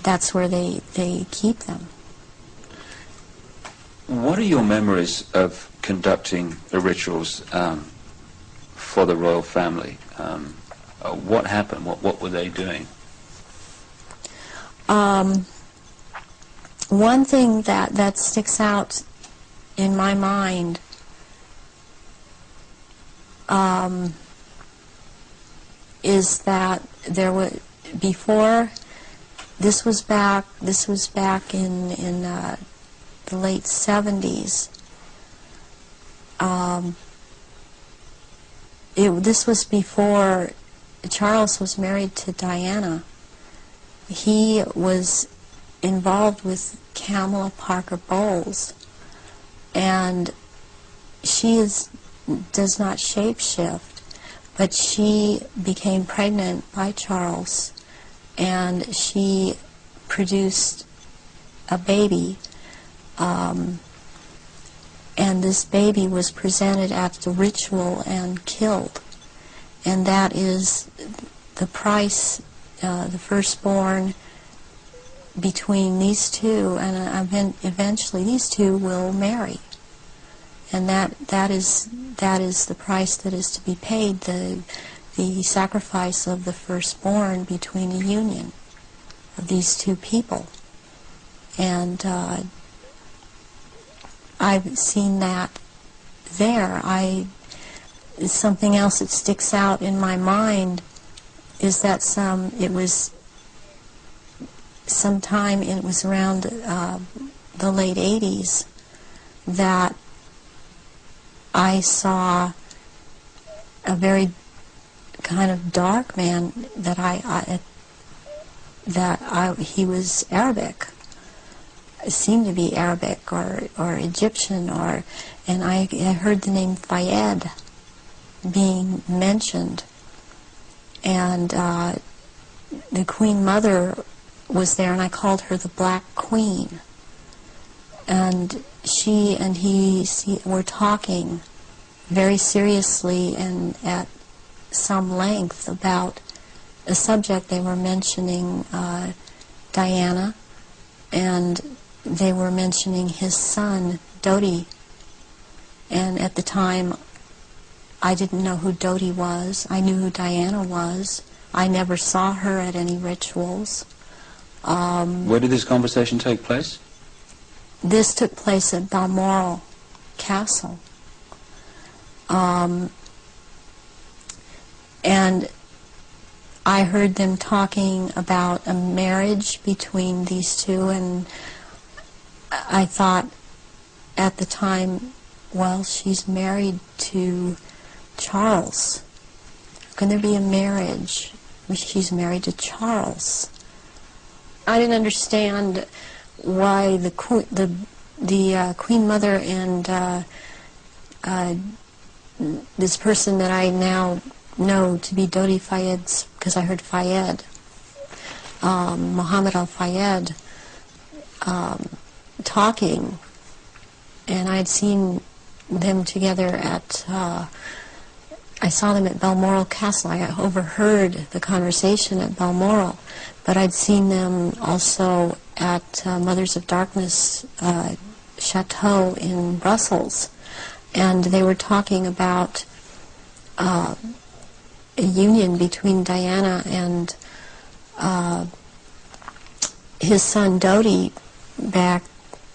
that's where they keep them. What are your memories of conducting the rituals for the royal family? What happened? What were they doing? One thing that sticks out in my mind is that there was before. This was back in the late 70s. This was before Charles was married to Diana. He was involved with Kamala Parker Bowles, and she does not shapeshift, but she became pregnant by Charles, and she produced a baby, and this baby was presented at the ritual and killed, and that is the price, the firstborn between these two, and eventually these two will marry, and that is the price that is to be paid, the sacrifice of the firstborn between a union of these two people. And I've seen that there. Something else that sticks out in my mind is that it was around the late 80s that I saw a very kind of dark man he was Arabic. It seemed to be Arabic or Egyptian, and I heard the name Fayed being mentioned, and the Queen Mother was there, and I called her the Black Queen, and she and he were talking very seriously and at some length about a subject. They were mentioning Diana, and they were mentioning his son, Dodi. And at the time, I didn't know who Dodi was. I knew who Diana was. I never saw her at any rituals. Where did this conversation take place? This took place at Balmoral Castle. And I heard them talking about a marriage between these two, and I thought at the time, well, she's married to Charles. How can there be a marriage? She's married to Charles. I didn't understand why the Queen Mother and this person that I now know to be Dodi Fayed, because I heard Fayed, Muhammad al-Fayed, talking, and I had seen them together at, I saw them at Balmoral Castle. I overheard the conversation at Balmoral, but I'd seen them also at Mothers of Darkness Chateau in Brussels, and they were talking about a union between Diana and his son Dodi back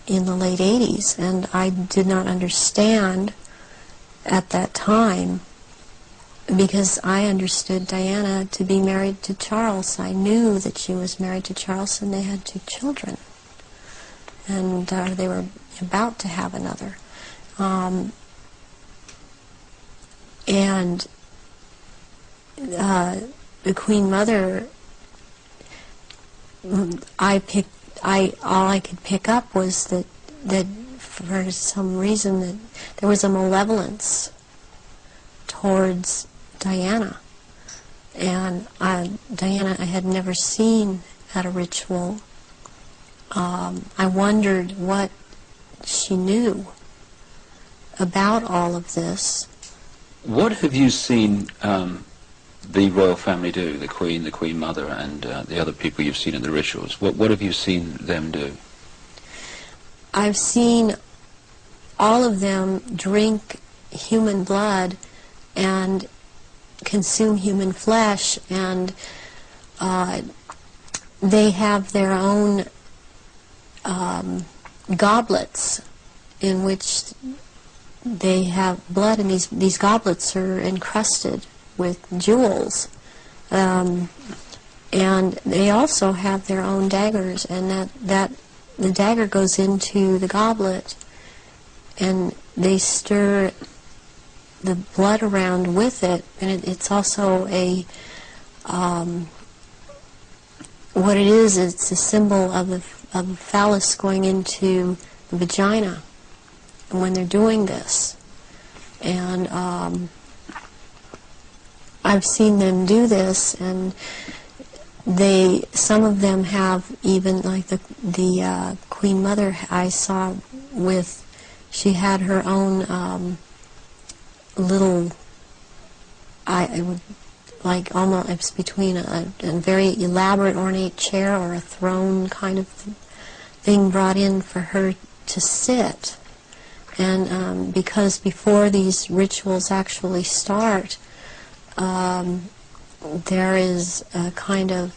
in the late 80s, and I did not understand at that time, because I understood Diana to be married to Charles. I knew that she was married to Charles, and they had 2 children, and they were about to have another. And the Queen Mother, all I could pick up was that for some reason that there was a malevolence towards Diana, and Diana I had never seen at a ritual. I wondered what she knew about all of this. What have you seen the royal family do, the Queen Mother, and the other people you've seen in the rituals? What have you seen them do? I've seen all of them drink human blood and consume human flesh, and they have their own goblets in which they have blood, and these goblets are encrusted with jewels. And they also have their own daggers, and that the dagger goes into the goblet, and they stir the blood around with it, and it's also a what it is. It's a symbol of the phallus going into the vagina, and when they're doing this, and I've seen them do this, and some of them have even, like the Queen Mother I saw with, she had her own little, I would like almost, it's between a very elaborate ornate chair or a throne kind of thing brought in for her to sit. And because before these rituals actually start, there is a kind of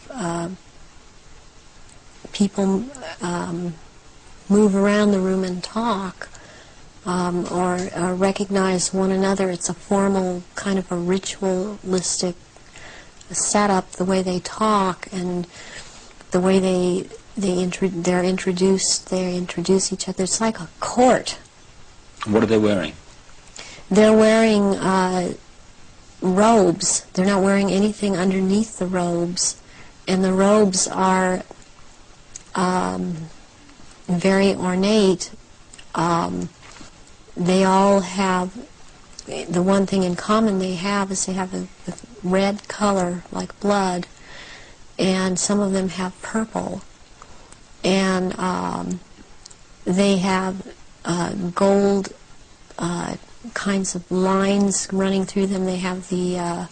people move around the room and talk, or recognize one another. It's a formal kind of a ritualistic setup, the way they talk and the way they introduce each other. It's like a court. What are they wearing? They're wearing robes. They're not wearing anything underneath the robes, and the robes are very ornate. They all have, the one thing in common they have is they have a red color like blood, and some of them have purple, and they have gold kinds of lines running through them. They have the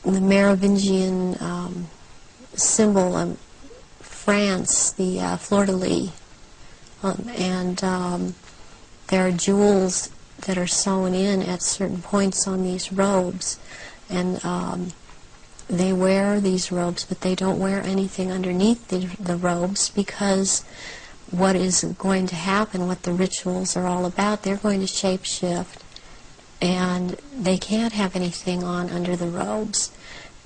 Merovingian symbol of France, the fleur-de-lis, and there are jewels that are sewn in at certain points on these robes, and they wear these robes, but they don't wear anything underneath the robes, because what is going to happen, what the rituals are all about, they're going to shape-shift, and they can't have anything on under the robes.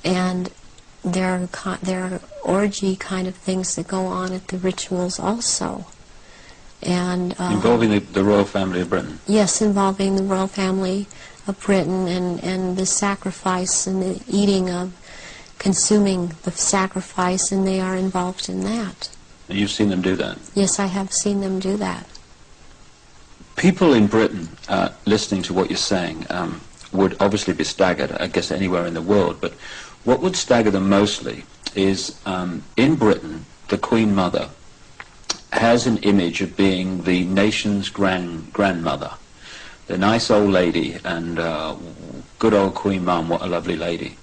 And there are orgy kind of things that go on at the rituals also. And involving the royal family of Britain? Yes, involving the royal family of Britain, and the sacrifice and the eating of, consuming the sacrifice, and they are involved in that. And you've seen them do that? Yes, I have seen them do that. People in Britain, listening to what you're saying, would obviously be staggered, I guess anywhere in the world, but what would stagger them mostly is, in Britain, the Queen Mother has an image of being the nation's grandmother, the nice old lady, and good old Queen Mum, what a lovely lady.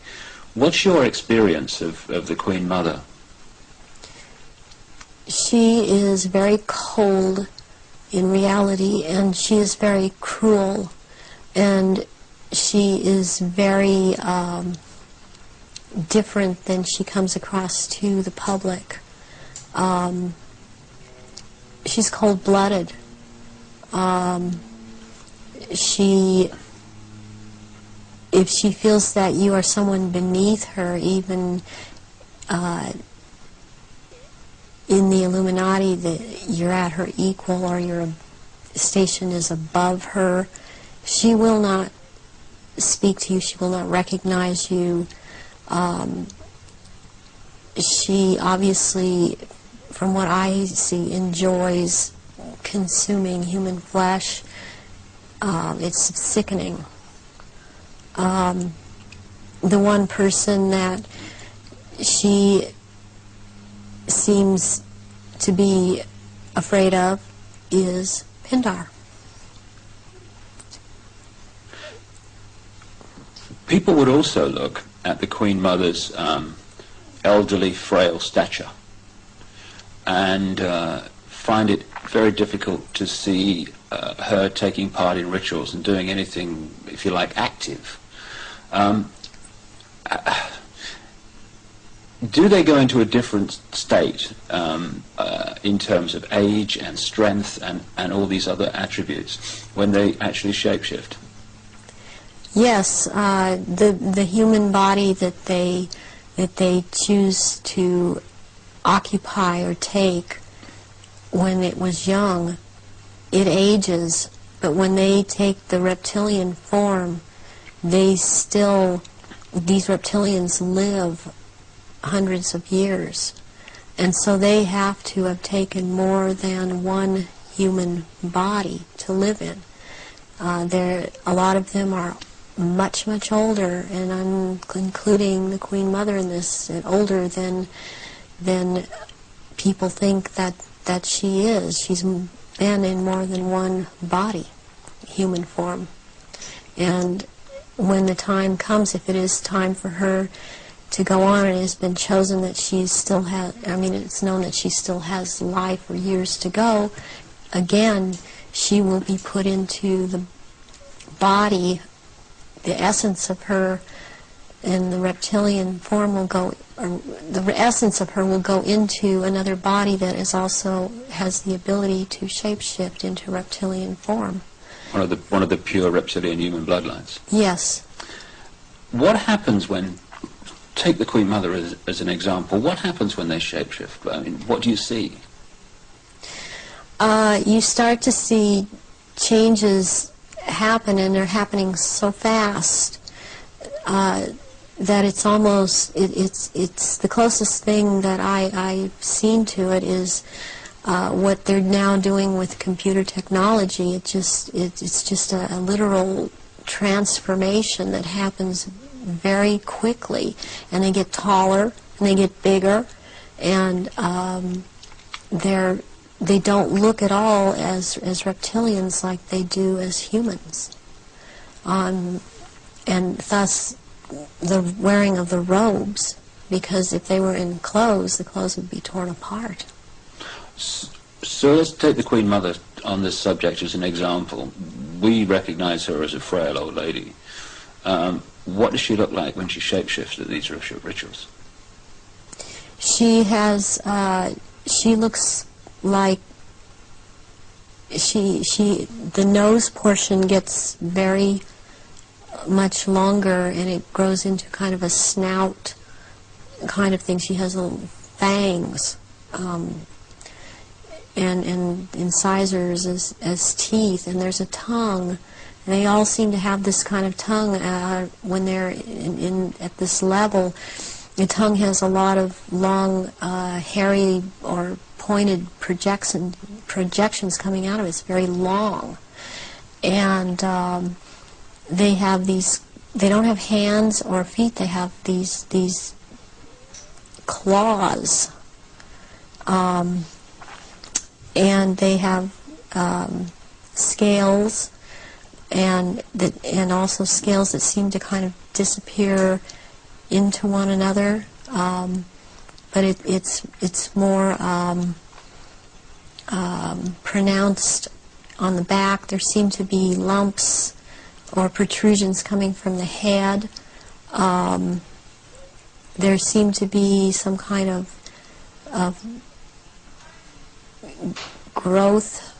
What's your experience of the Queen Mother? She is very cold in reality, and she is very cruel, and she is very different than she comes across to the public. She's cold-blooded. If she feels that you are someone beneath her, even in the Illuminati, that you're at her equal or your station is above her, she will not speak to you, she will not recognize you. She obviously, from what I see, enjoys consuming human flesh. It's sickening. The one person that she seems to be afraid of is Pindar. People would also look at the Queen Mother's elderly, frail stature and find it very difficult to see her taking part in rituals and doing anything, if you like, active. Do they go into a different state in terms of age and strength and all these other attributes when they actually shapeshift? Yes, the human body that they choose to occupy or take when it was young, it ages, but when they take the reptilian form, these reptilians live hundreds of years, and so they have to have taken more than one human body to live in. A lot of them are much, much older, and I'm including the Queen Mother in this, older than people think that she is. She's been in more than one body, human form. And when the time comes, if it is time for her to go on, and it has been chosen that she still has, it's known that she still has life or years to go, again, she will be put into the body. The essence of her in the reptilian form will go, or the essence of her will go into another body that is also has the ability to shapeshift into reptilian form. One of the pure reptilian human bloodlines. Yes. What happens when, take the Queen Mother as an example, what happens when they shapeshift? I mean, what do you see? You start to see changes happen, and they're happening so fast that it's almost, it's the closest thing that I've seen to it is what they're now doing with computer technology. It's just a literal transformation that happens very quickly, and they get taller and they get bigger, and they don't look at all as reptilians like they do as humans, and thus the wearing of the robes, because if they were in clothes, the clothes would be torn apart. So let's take the Queen Mother on this subject as an example. We recognize her as a frail old lady. What does she look like when she shapeshifts at these rituals? She looks like the nose portion gets very much longer, and it grows into kind of a snout kind of thing. She has little fangs and incisors as teeth, and there's a tongue. And they all seem to have this kind of tongue when they're at this level. The tongue has a lot of long, hairy or pointed projections coming out of it. It's very long. And they have these, they don't have hands or feet, they have these claws. And they have scales, and also scales that seem to kind of disappear into one another, but it's more pronounced on the back. There seem to be lumps or protrusions coming from the head. There seem to be some kind of growth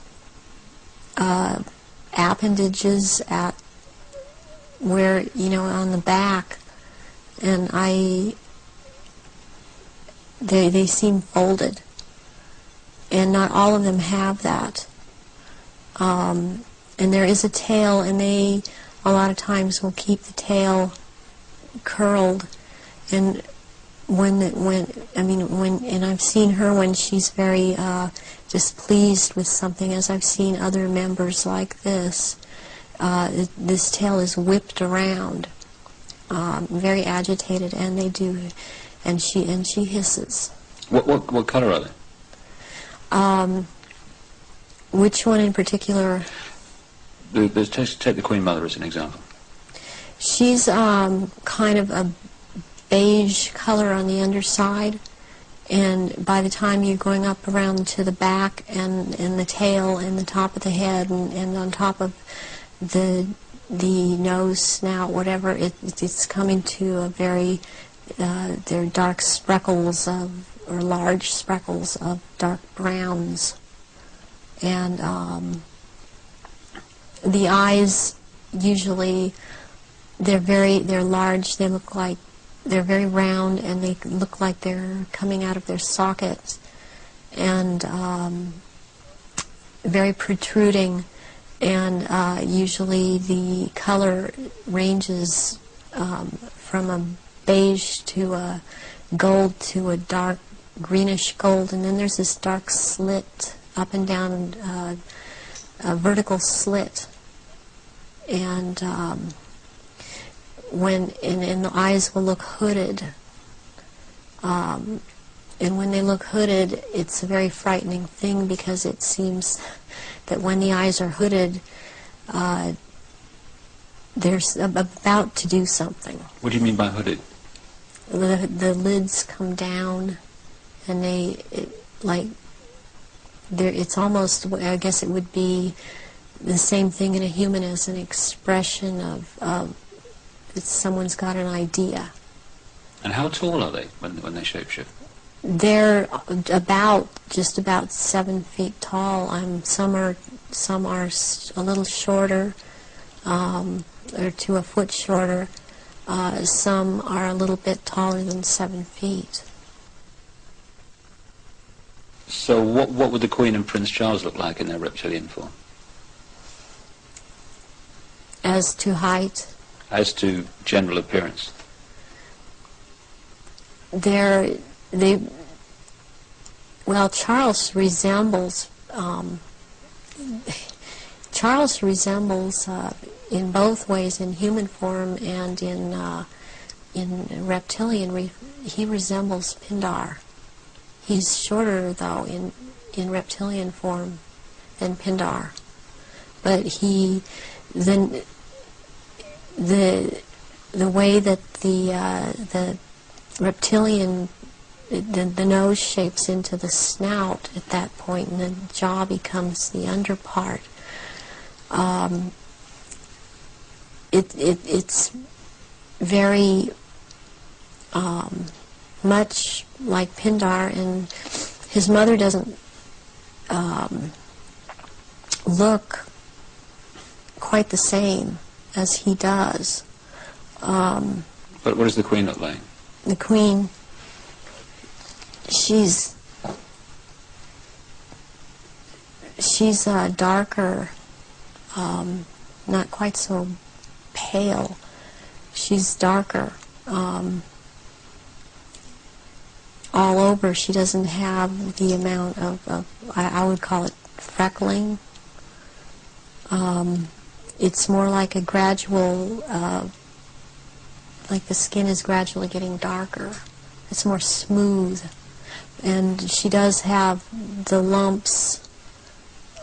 appendages at where, on the back, and they seem folded, and not all of them have that. And there is a tail, and they a lot of times will keep the tail curled, and and I've seen her when she's very displeased with something, as I've seen other members like this. This tail is whipped around, very agitated, and they do, and she hisses. What color are they? Which one in particular? Take the Queen Mother as an example. She's kind of a beige color on the underside, and by the time you're going up around to the back and the tail and the top of the head and on top of the nose, snout, whatever, it's coming to a very, they're dark speckles or large speckles of dark browns. And the eyes, usually, they're large, they look like, they're very round, and they look like they're coming out of their sockets, and very protruding, and usually the color ranges from a beige to a gold to a dark greenish gold, and then there's this dark slit up and down, a vertical slit, and and the eyes will look hooded, and when they look hooded, it's a very frightening thing, because it seems that when the eyes are hooded, they're about to do something. What do you mean by hooded? The lids come down, and it's almost, I guess it would be the same thing in a human as an expression of someone's got an idea. And how tall are they when they shapeshift? They're just about 7 feet tall. Some are a little shorter, or to a foot shorter. Some are a little bit taller than 7 feet. So what would the Queen and Prince Charles look like in their reptilian form? As to height? As to general appearance? Charles resembles in both ways, in human form and in reptilian. He resembles Pindar. He's shorter, though, in reptilian form than Pindar, but the way that the reptilian, the nose shapes into the snout at that point, and the jaw becomes the under part. It's very much like Pindar, and his mother doesn't look quite the same as he does. But what does the Queen look like? The Queen, she's darker, not quite so pale. She's darker. All over, she doesn't have the amount of I would call it freckling. It's more like a gradual, like the skin is gradually getting darker. It's more smooth. And she does have the lumps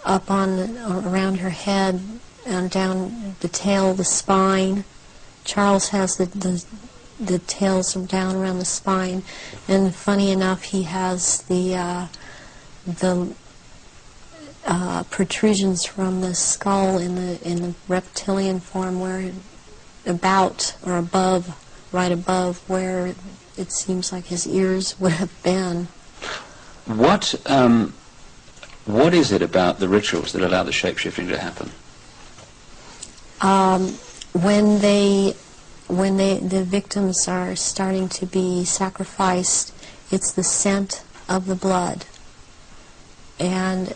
up around her head and down the tail, the spine. Charles has the tails down around the spine, and funny enough, he has the protrusions from the skull in the reptilian form, where about or above, right above where it seems like his ears would have been. What is it about the rituals that allow the shape-shifting to happen? When the victims are starting to be sacrificed, it's the scent of the blood, and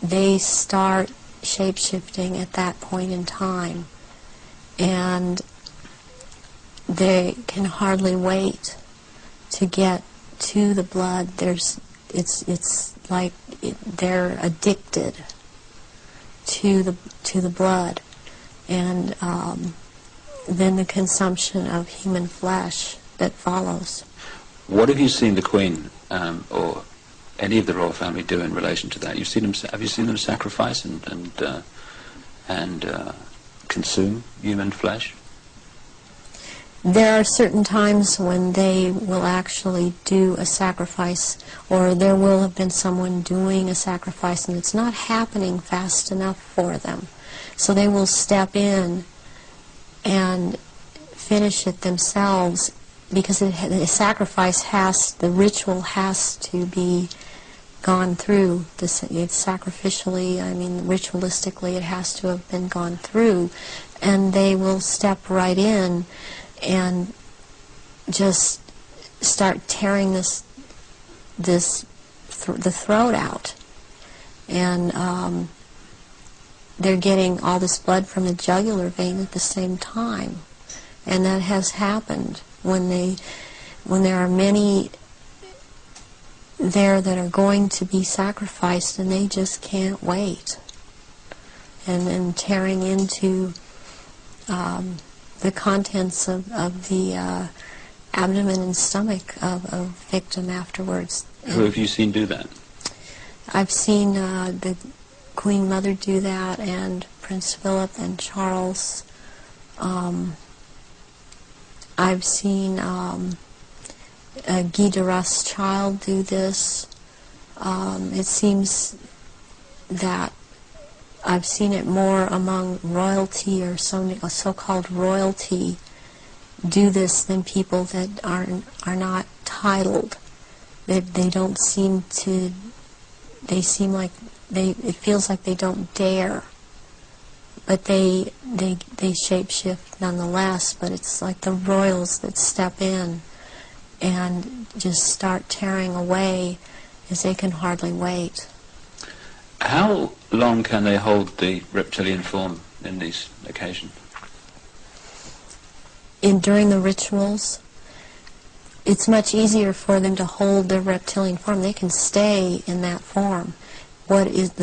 they start shape-shifting at that point in time, and they can hardly wait to get to the blood. It's like they're addicted to the blood, and then the consumption of human flesh that follows. What have you seen the Queen or any of the royal family do in relation to that? Have you seen them sacrifice and consume human flesh? There are certain times when they will actually do a sacrifice, or there will have been someone doing a sacrifice and it's not happening fast enough for them. So they will step in and finish it themselves, because the sacrifice the ritual has to be gone through. It's sacrificially, I mean ritualistically, it has to have been gone through, and they will step right in and just start tearing the throat out, and they're getting all this blood from the jugular vein at the same time, and that has happened when there are many there that are going to be sacrificed, and they just can't wait, and tearing into the contents of the abdomen and stomach of a victim afterwards. Who have you seen do that? I've seen the Queen Mother do that, and Prince Philip and Charles. I've seen Guy de Rothschild do this. It seems that I've seen it more among royalty, or so-called royalty, do this than people that are not titled. They don't seem to. They seem like it feels like they don't dare, but they shapeshift nonetheless. But it's like the royals that step in and just start tearing away as they can hardly wait. How long can they hold the reptilian form in these occasions? During the rituals, it's much easier for them to hold their reptilian form. They can stay in that form. What it is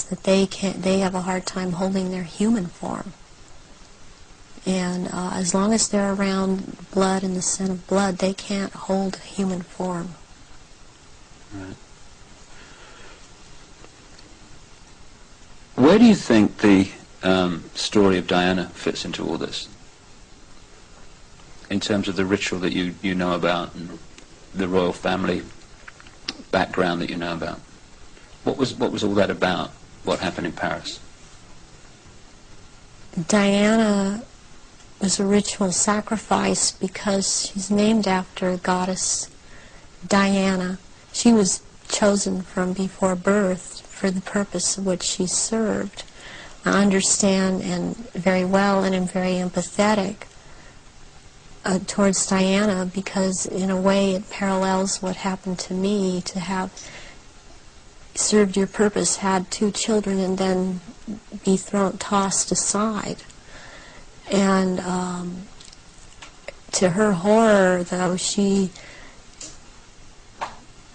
that they have a hard time holding their human form. And as long as they're around blood and the scent of blood, they can't hold human form. Right. Where do you think the story of Diana fits into all this, in terms of the ritual that you know about and the royal family background that you know about? What was all that about? What happened in Paris? Diana was a ritual sacrifice because she's named after goddess Diana. She was chosen from before birth for the purpose of which she served. I understand and very well, and am very empathetic towards Diana, because in a way it parallels what happened to me, to have served your purpose, had 2 children, and then be tossed aside. And to her horror, though, she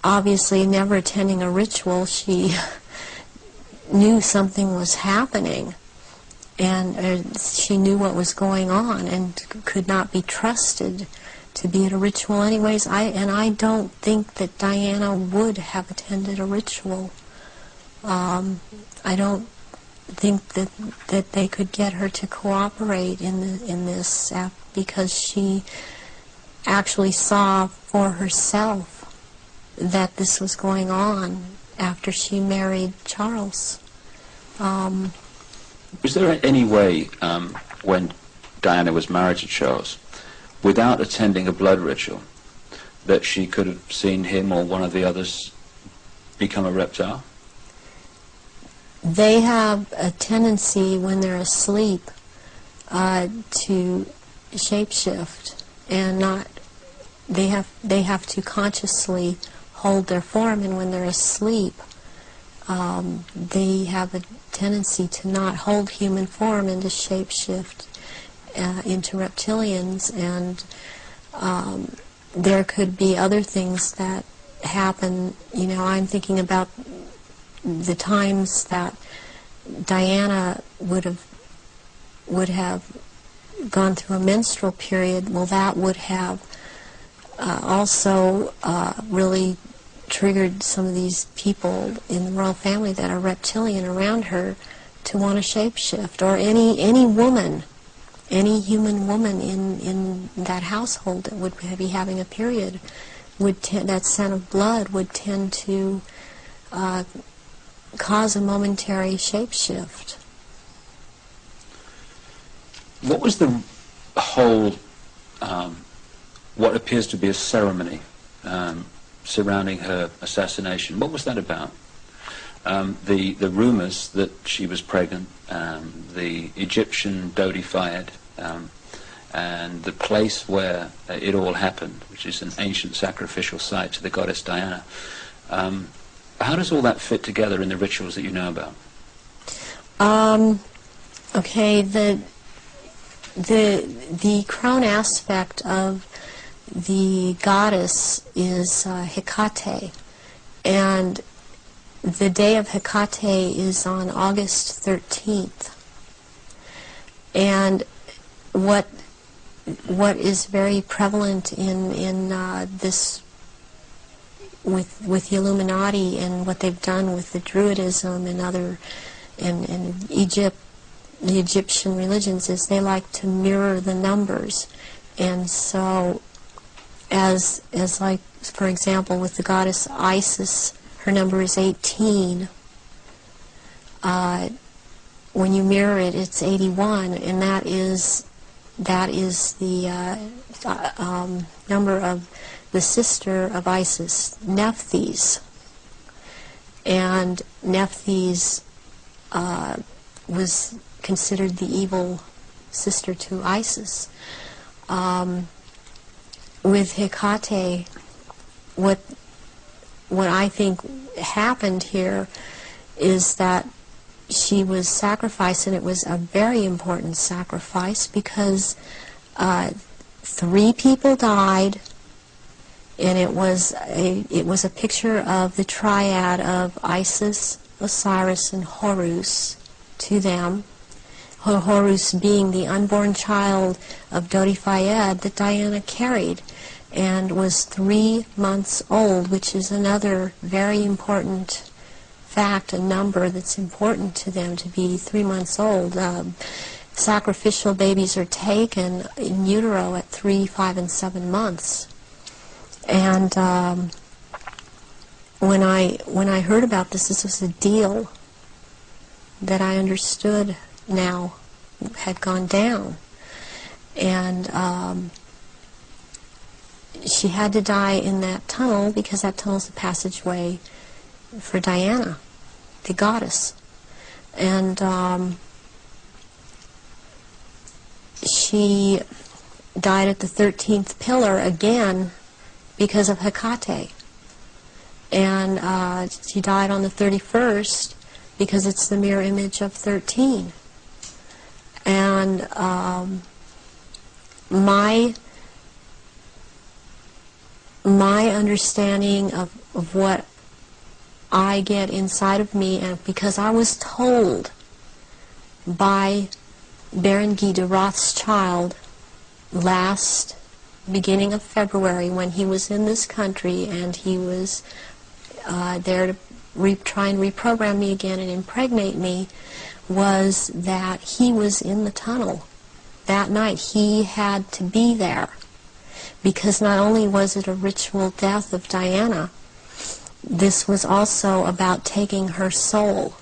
obviously never attending a ritual, she knew something was happening, and she knew what was going on, and could not be trusted to be at a ritual anyways. I don't think that Diana would have attended a ritual. I don't think that they could get her to cooperate in this, because she actually saw for herself that this was going on after she married Charles. Was there any way, when Diana was married to Charles, without attending a blood ritual, that she could have seen him or one of the others become a reptile? They have a tendency when they're asleep to shapeshift, and they have to consciously hold their form, and when they're asleep, they have a tendency to not hold human form and to shapeshift into reptilians. And there could be other things that happen. You know, I'm thinking about the times that Diana would have gone through a menstrual period. Well, that would have also really triggered some of these people in the royal family that are reptilian around her to want to shapeshift, or any woman any human woman in that household that would be having a period that scent of blood would tend to cause a momentary shapeshift. What was the whole, what appears to be a ceremony surrounding her assassination? What was that about? The rumors that she was pregnant, the Egyptian Dodi Fayed, and the place where it all happened, which is an ancient sacrificial site to the goddess Diana. How does all that fit together in the rituals that you know about? Okay, the crown aspect of the goddess is Hecate, and the day of Hecate is on August 13th. And what is very prevalent in this with the Illuminati and what they've done with the Druidism and other and Egypt, the Egyptian religions, is they like to mirror the numbers. And so as like, for example, with the goddess Isis, her number is 18. When you mirror it, it's 81, and that is the number of the sister of Isis, Nephthys. And Nephthys was considered the evil sister to Isis. With Hecate, what I think happened here is that she was sacrificed, and it was a very important sacrifice because 3 people died, and it was a picture of the triad of Isis, Osiris, and Horus to them. Horus being the unborn child of Dodi Fayed that Diana carried, and was 3 months old, which is another very important fact, a number that's important to them, to be 3 months old. Sacrificial babies are taken in utero at 3, 5, and 7 months. And when I heard about this was a deal that I understood now had gone down. And she had to die in that tunnel because that tunnel's the passageway for Diana, the goddess. And she died at the 13th pillar again because of Hecate. And she died on the 31st because it's the mirror image of 13. And my understanding of what I get inside of me, and because I was told by Baron Guy de Rothschild last beginning of February, when he was in this country and he was there to try and reprogram me again and impregnate me, was that he was in the tunnel that night. He had to be there because not only was it a ritual death of Diana, this was also about taking her soul,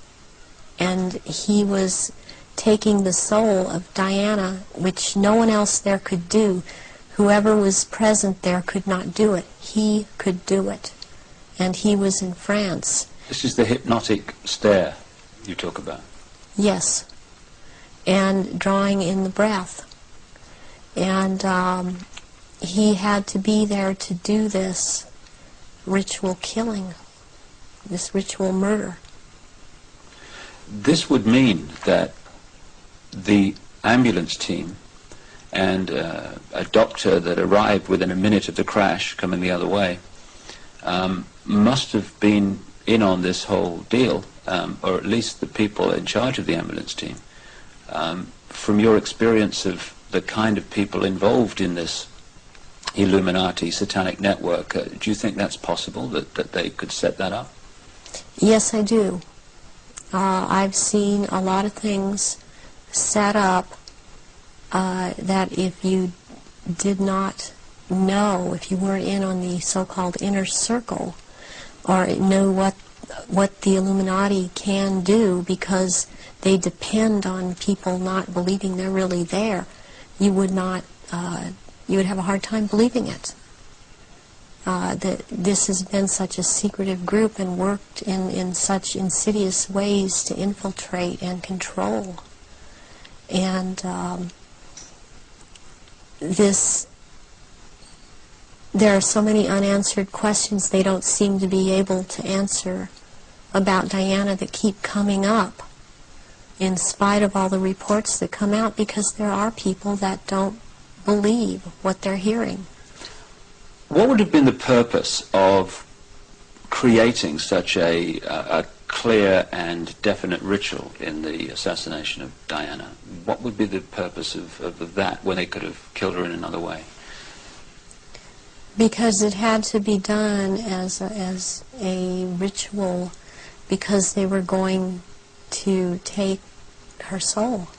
and he was taking the soul of Diana, which no one else there could do. Whoever was present there could not do it. He could do it, and he was in France. This is the hypnotic stare you talk about. Yes, and drawing in the breath. And he had to be there to do this ritual killing, this ritual murder. This would mean that the ambulance team and a doctor that arrived within a minute of the crash coming the other way must have been in on this whole deal, or at least the people in charge of the ambulance team. From your experience of the kind of people involved in this Illuminati satanic network, do you think that's possible, that they could set that up? Yes, I do. I've seen a lot of things set up that if you did not know, if you weren't in on the so-called inner circle, or know what the Illuminati can do, because they depend on people not believing they're really there, you would not, you would have a hard time believing it. That this has been such a secretive group and worked in such insidious ways to infiltrate and control. And there are so many unanswered questions they don't seem to be able to answer about Diana that keep coming up, in spite of all the reports that come out, because there are people that don't believe what they're hearing. What would have been the purpose of creating such a clear and definite ritual in the assassination of Diana? What would be the purpose of that when they could have killed her in another way? Because it had to be done as a ritual, because they were going to take her soul.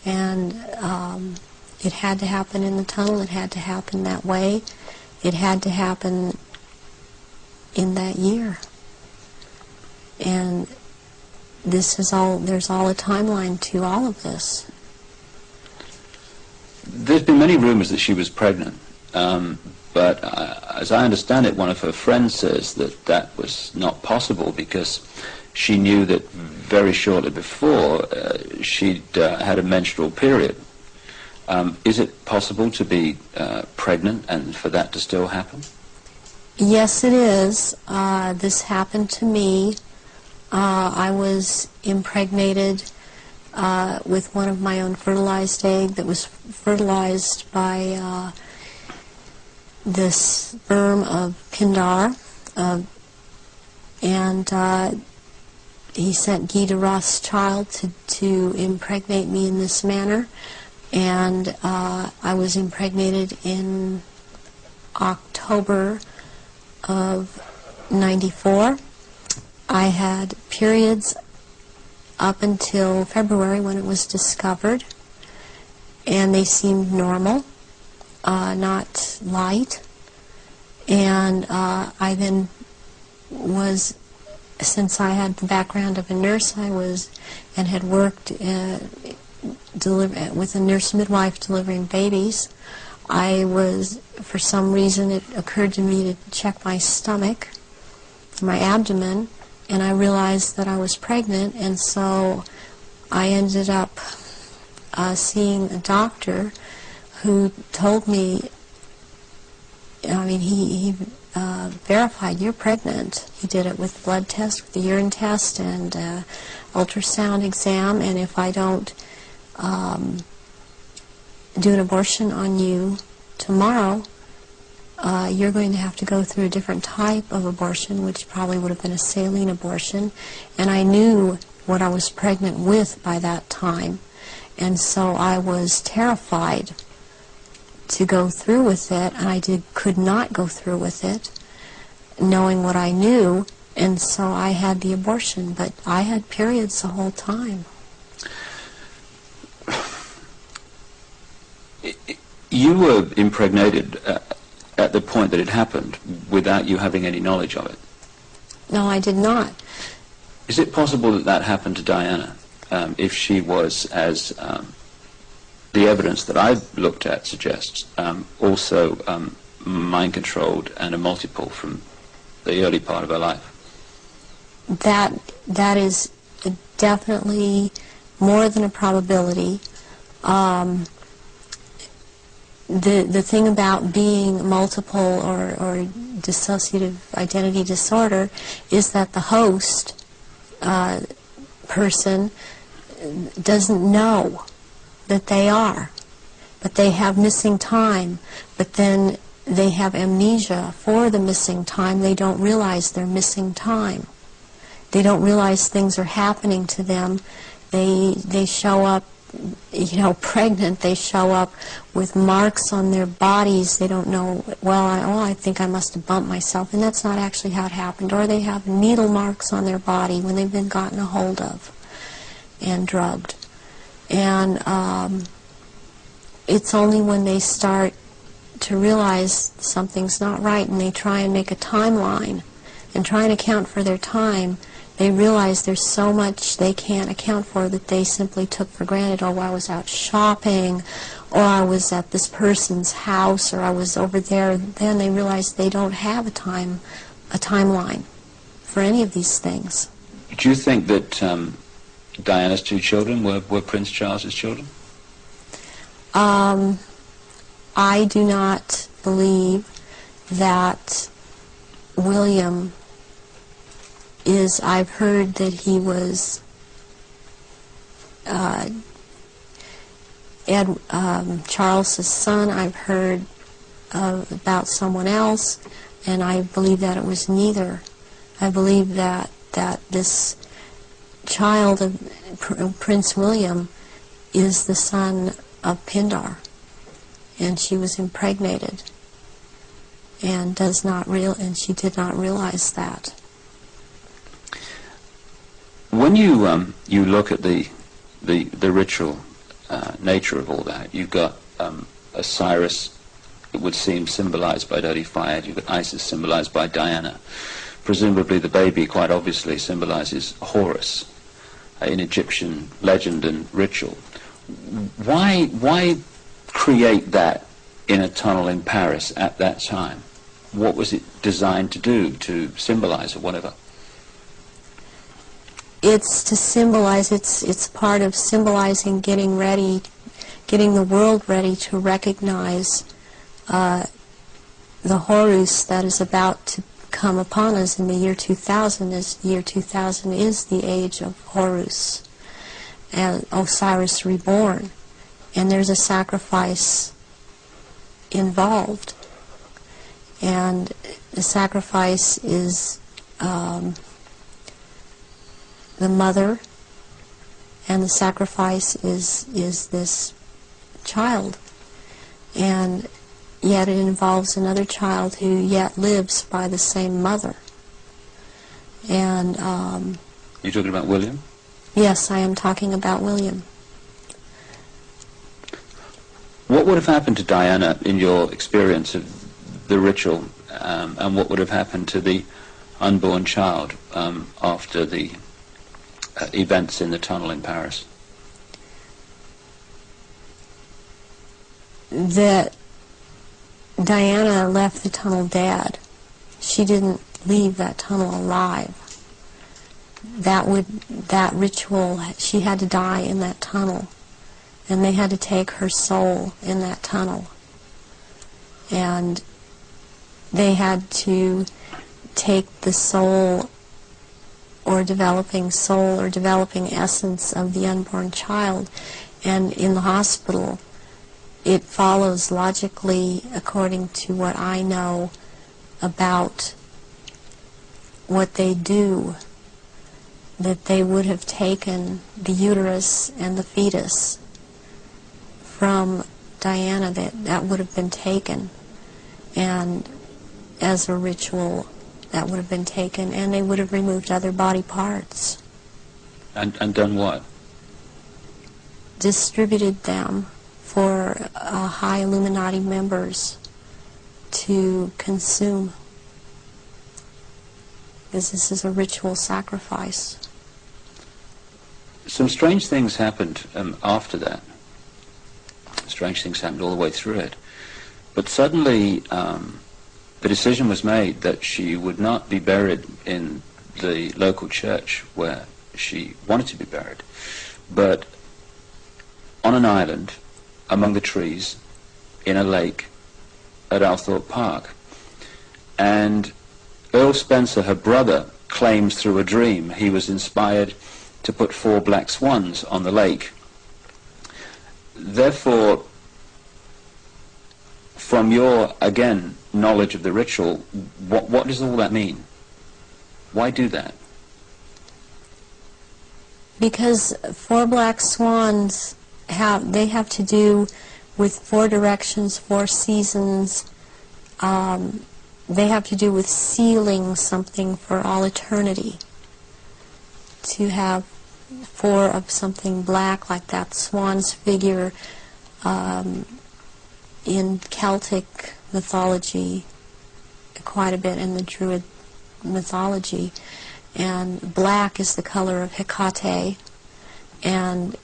And it had to happen in the tunnel. It had to happen that way. It had to happen in that year. And this is all, there's all a timeline to all of this. There's been many rumors that she was pregnant, but as I understand it, one of her friends says that that was not possible because she knew that very shortly before she'd had a menstrual period. Is it possible to be pregnant and for that to still happen? Yes, it is. This happened to me. I was impregnated with one of my own fertilized egg that was fertilized by the sperm of Pindar, and he sent Guy de Rothschild to impregnate me in this manner, and I was impregnated in October of '94. I had periods up until February when it was discovered, and they seemed normal, not light. And I then was, since I had the background of a nurse, I was and had worked with a nurse midwife delivering babies. I was, for some reason, it occurred to me to check my stomach, my abdomen, and I realized that I was pregnant, and so I ended up seeing a doctor who told me, I mean, he verified, you're pregnant. He did it with blood test, with the urine test, and ultrasound exam, and if I don't do an abortion on you tomorrow, you're going to have to go through a different type of abortion, which probably would have been a saline abortion. And I knew what I was pregnant with by that time, and so I was terrified to go through with it, and I could not go through with it, knowing what I knew, and so I had the abortion, but I had periods the whole time. You were impregnated at the point that it happened without you having any knowledge of it? No, I did not. Is it possible that that happened to Diana, if she was, as the evidence that I've looked at suggests, also mind-controlled and a multiple from the early part of her life? That is definitely more than a probability. The thing about being multiple or dissociative identity disorder is that the host person doesn't know that they are, but they have missing time, but then they have amnesia for the missing time. They don't realize they're missing time. They don't realize things are happening to them. They show up, you know, pregnant. They show up with marks on their bodies. They don't know, well, I think I must have bumped myself, and that's not actually how it happened. Or they have needle marks on their body when they've been gotten a hold of and drugged. And it's only when they start to realize something's not right and they try and make a timeline and try and account for their time, they realize there's so much they can't account for that they simply took for granted. Oh, I was out shopping, or I was at this person's house, or I was over there. Then they realize they don't have a timeline for any of these things. Do you think that Diana's two children were Prince Charles's children? I do not believe that William is, I've heard that he was Charles's son. I've heard about someone else, and I believe that it was neither. I believe that this child of Prince William is the son of Pindar, and she was impregnated, and she did not realize that. When you look at the ritual nature of all that, you've got Osiris, it would seem, symbolized by dirty fire. You've got Isis, symbolized by Diana. Presumably the baby, quite obviously, symbolizes Horus in Egyptian legend and ritual. Why create that in a tunnel in Paris at that time? What was it designed to do, to symbolize or whatever? It's to symbolize, it's part of symbolizing getting the world ready to recognize the Horus that is about to come upon us in the year 2000. As the year 2000 is the age of Horus and Osiris reborn, and there's a sacrifice involved, and the sacrifice is the mother, and the sacrifice is this child, and yet it involves another child who yet lives by the same mother. And you're talking about William? Yes, I am talking about William. What would have happened to Diana in your experience of the ritual, and what would have happened to the unborn child after the events in the tunnel in Paris? That Diana left the tunnel dead. She didn't leave that tunnel alive. That ritual, she had to die in that tunnel, and they had to take her soul in that tunnel, and they had to take the soul or developing essence of the unborn child, and in the hospital it follows logically, according to what I know about what they do, that they would have taken the uterus and the fetus from Diana, that would have been taken, and as a ritual that would have been taken, and they would have removed other body parts. And done what? Distributed them for high Illuminati members to consume, because this is a ritual sacrifice. Some strange things happened after that. Strange things happened all the way through it. But suddenly the decision was made that she would not be buried in the local church where she wanted to be buried, but on an island among the trees in a lake at Althorpe Park. And Earl Spencer, her brother, claims through a dream he was inspired to put 4 black swans on the lake. Therefore, from your, again, knowledge of the ritual, what does all that mean? Why do that? Because 4 black swans have to do with 4 directions, 4 seasons. They have to do with sealing something for all eternity. To have 4 of something black like that swan's figure in Celtic mythology, quite a bit in the Druid mythology, and black is the color of Hecate, and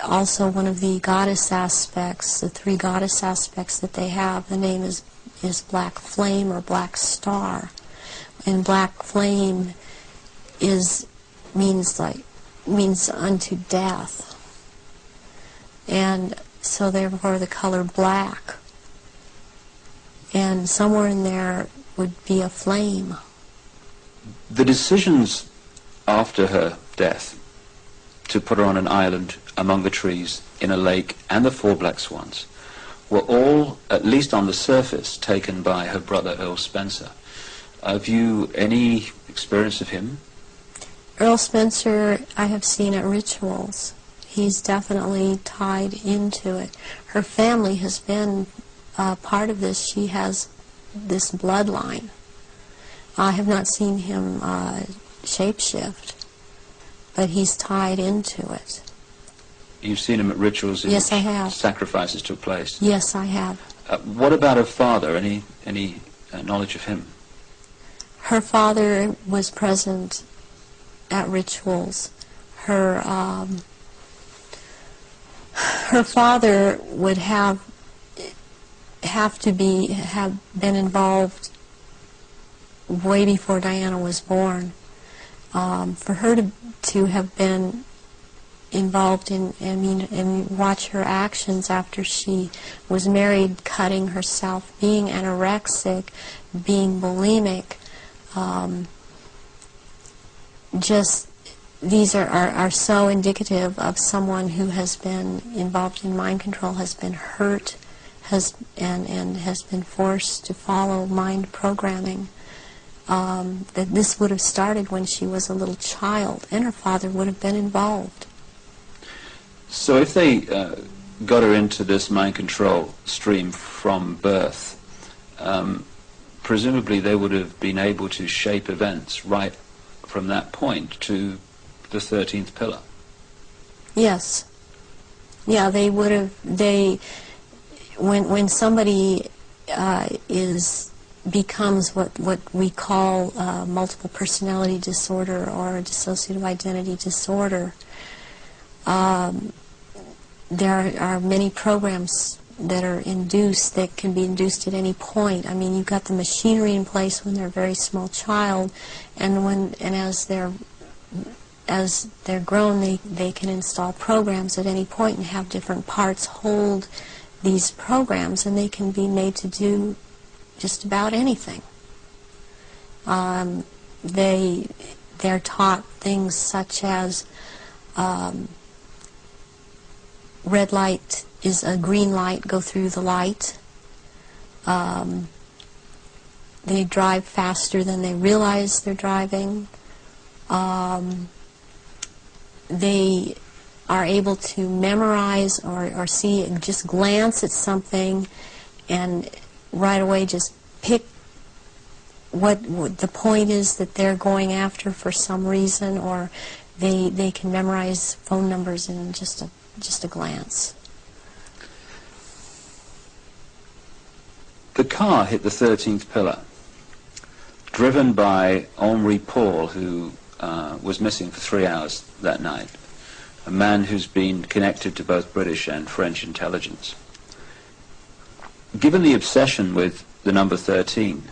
also one of the goddess aspects, the three goddess aspects that they have, the name is Black Flame or Black Star, and Black Flame means unto death, and so therefore the color black, and somewhere in there would be a flame. The decisions after her death to put her on an island among the trees in a lake and the 4 black swans were all, at least on the surface, taken by her brother Earl Spencer. Have you any experience of him? Earl Spencer I have seen at rituals. He's definitely tied into it. Her family has been part of this. She has this bloodline. I have not seen him shapeshift, but he's tied into it. You've seen him at rituals in yes, which I have. Sacrifices took place? Yes, I have. What about her father? Any knowledge of him? Her father was present at rituals. Her father would have been involved way before Diana was born. For her to have been involved and watch her actions after she was married, cutting herself, being anorexic, being bulimic, these are so indicative of someone who has been involved in mind control, has been hurt, and has been forced to follow mind programming. That this would have started when she was a little child, and her father would have been involved. So if they got her into this mind control stream from birth, presumably they would have been able to shape events right from that point to the 13th pillar. Yes. Yeah, they would have. When somebody becomes what we call multiple personality disorder or dissociative identity disorder, there are many programs that are induced, that can be induced at any point. I mean, you've got the machinery in place when they're a very small child, and as they're grown, they can install programs at any point and have different parts hold these programs, and they can be made to do just about anything. They're taught things such as red light is a green light, go through the light. They drive faster than they realize they're driving. They are able to memorize or see and just glance at something and right away just pick what the point is that they're going after for some reason, or they can memorize phone numbers in just a glance. The car hit the 13th pillar, driven by Henri Paul, who was missing for 3 hours that night, a man who's been connected to both British and French intelligence. Given the obsession with the number 13,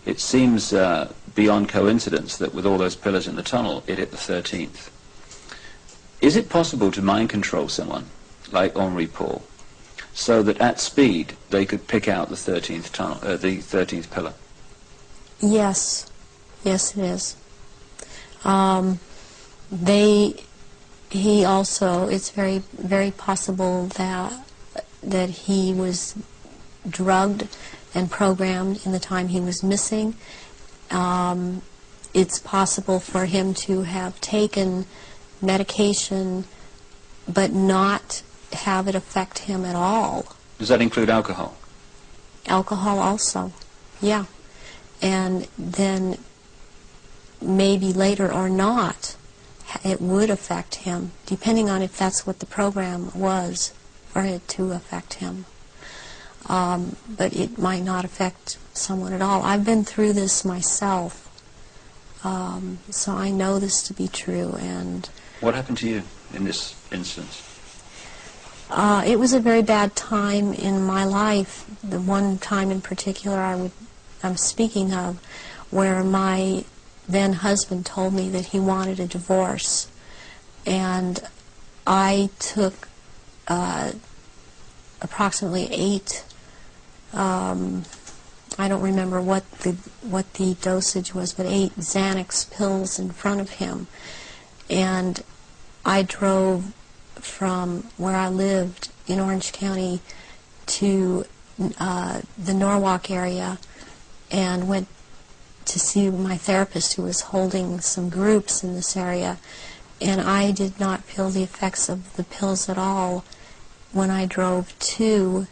it seems beyond coincidence that with all those pillars in the tunnel, it hit the 13th. Is it possible to mind control someone like Henri Paul so that at speed they could pick out the 13th tunnel, the 13th pillar? Yes, yes, it is. He also, it's very, very possible that he was drugged and programmed in the time he was missing. It's possible for him to have taken medication but not have it affect him at all. Does that include alcohol? Alcohol also, yeah. And then maybe later or not it would affect him, depending on if that's what the program was, for it to affect him. But it might not affect someone at all. I've been through this myself, so I know this to be true. And what happened to you in this instance? It was a very bad time in my life. The one time in particular I'm speaking of, where my then husband told me that he wanted a divorce, and I took approximately 8. I don't remember what the dosage was, but 8 Xanax pills in front of him, and I drove from where I lived in Orange County to the Norwalk area and went to see my therapist, who was holding some groups in this area, and I did not feel the effects of the pills at all when I drove to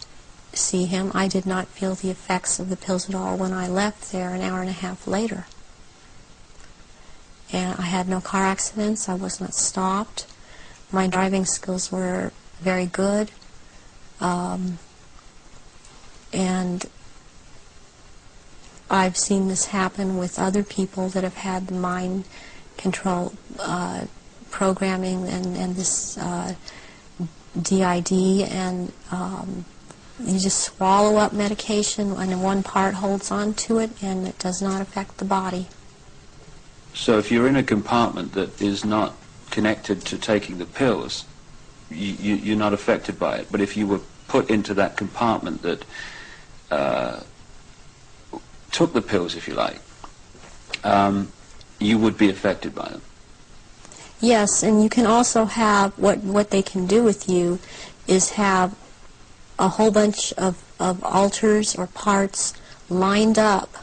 see him. I did not feel the effects of the pills at all when I left there an hour and a half later. And I had no car accidents. I was not stopped. My driving skills were very good. And I've seen this happen with other people that have had the mind control programming and this DID, and you just swallow up medication and one part holds on to it and it does not affect the body. So if you're in a compartment that is not connected to taking the pills, you're not affected by it. But if you were put into that compartment that took the pills, if you like, you would be affected by them. Yes, and you can also have, what they can do with you is have a whole bunch of alters or parts lined up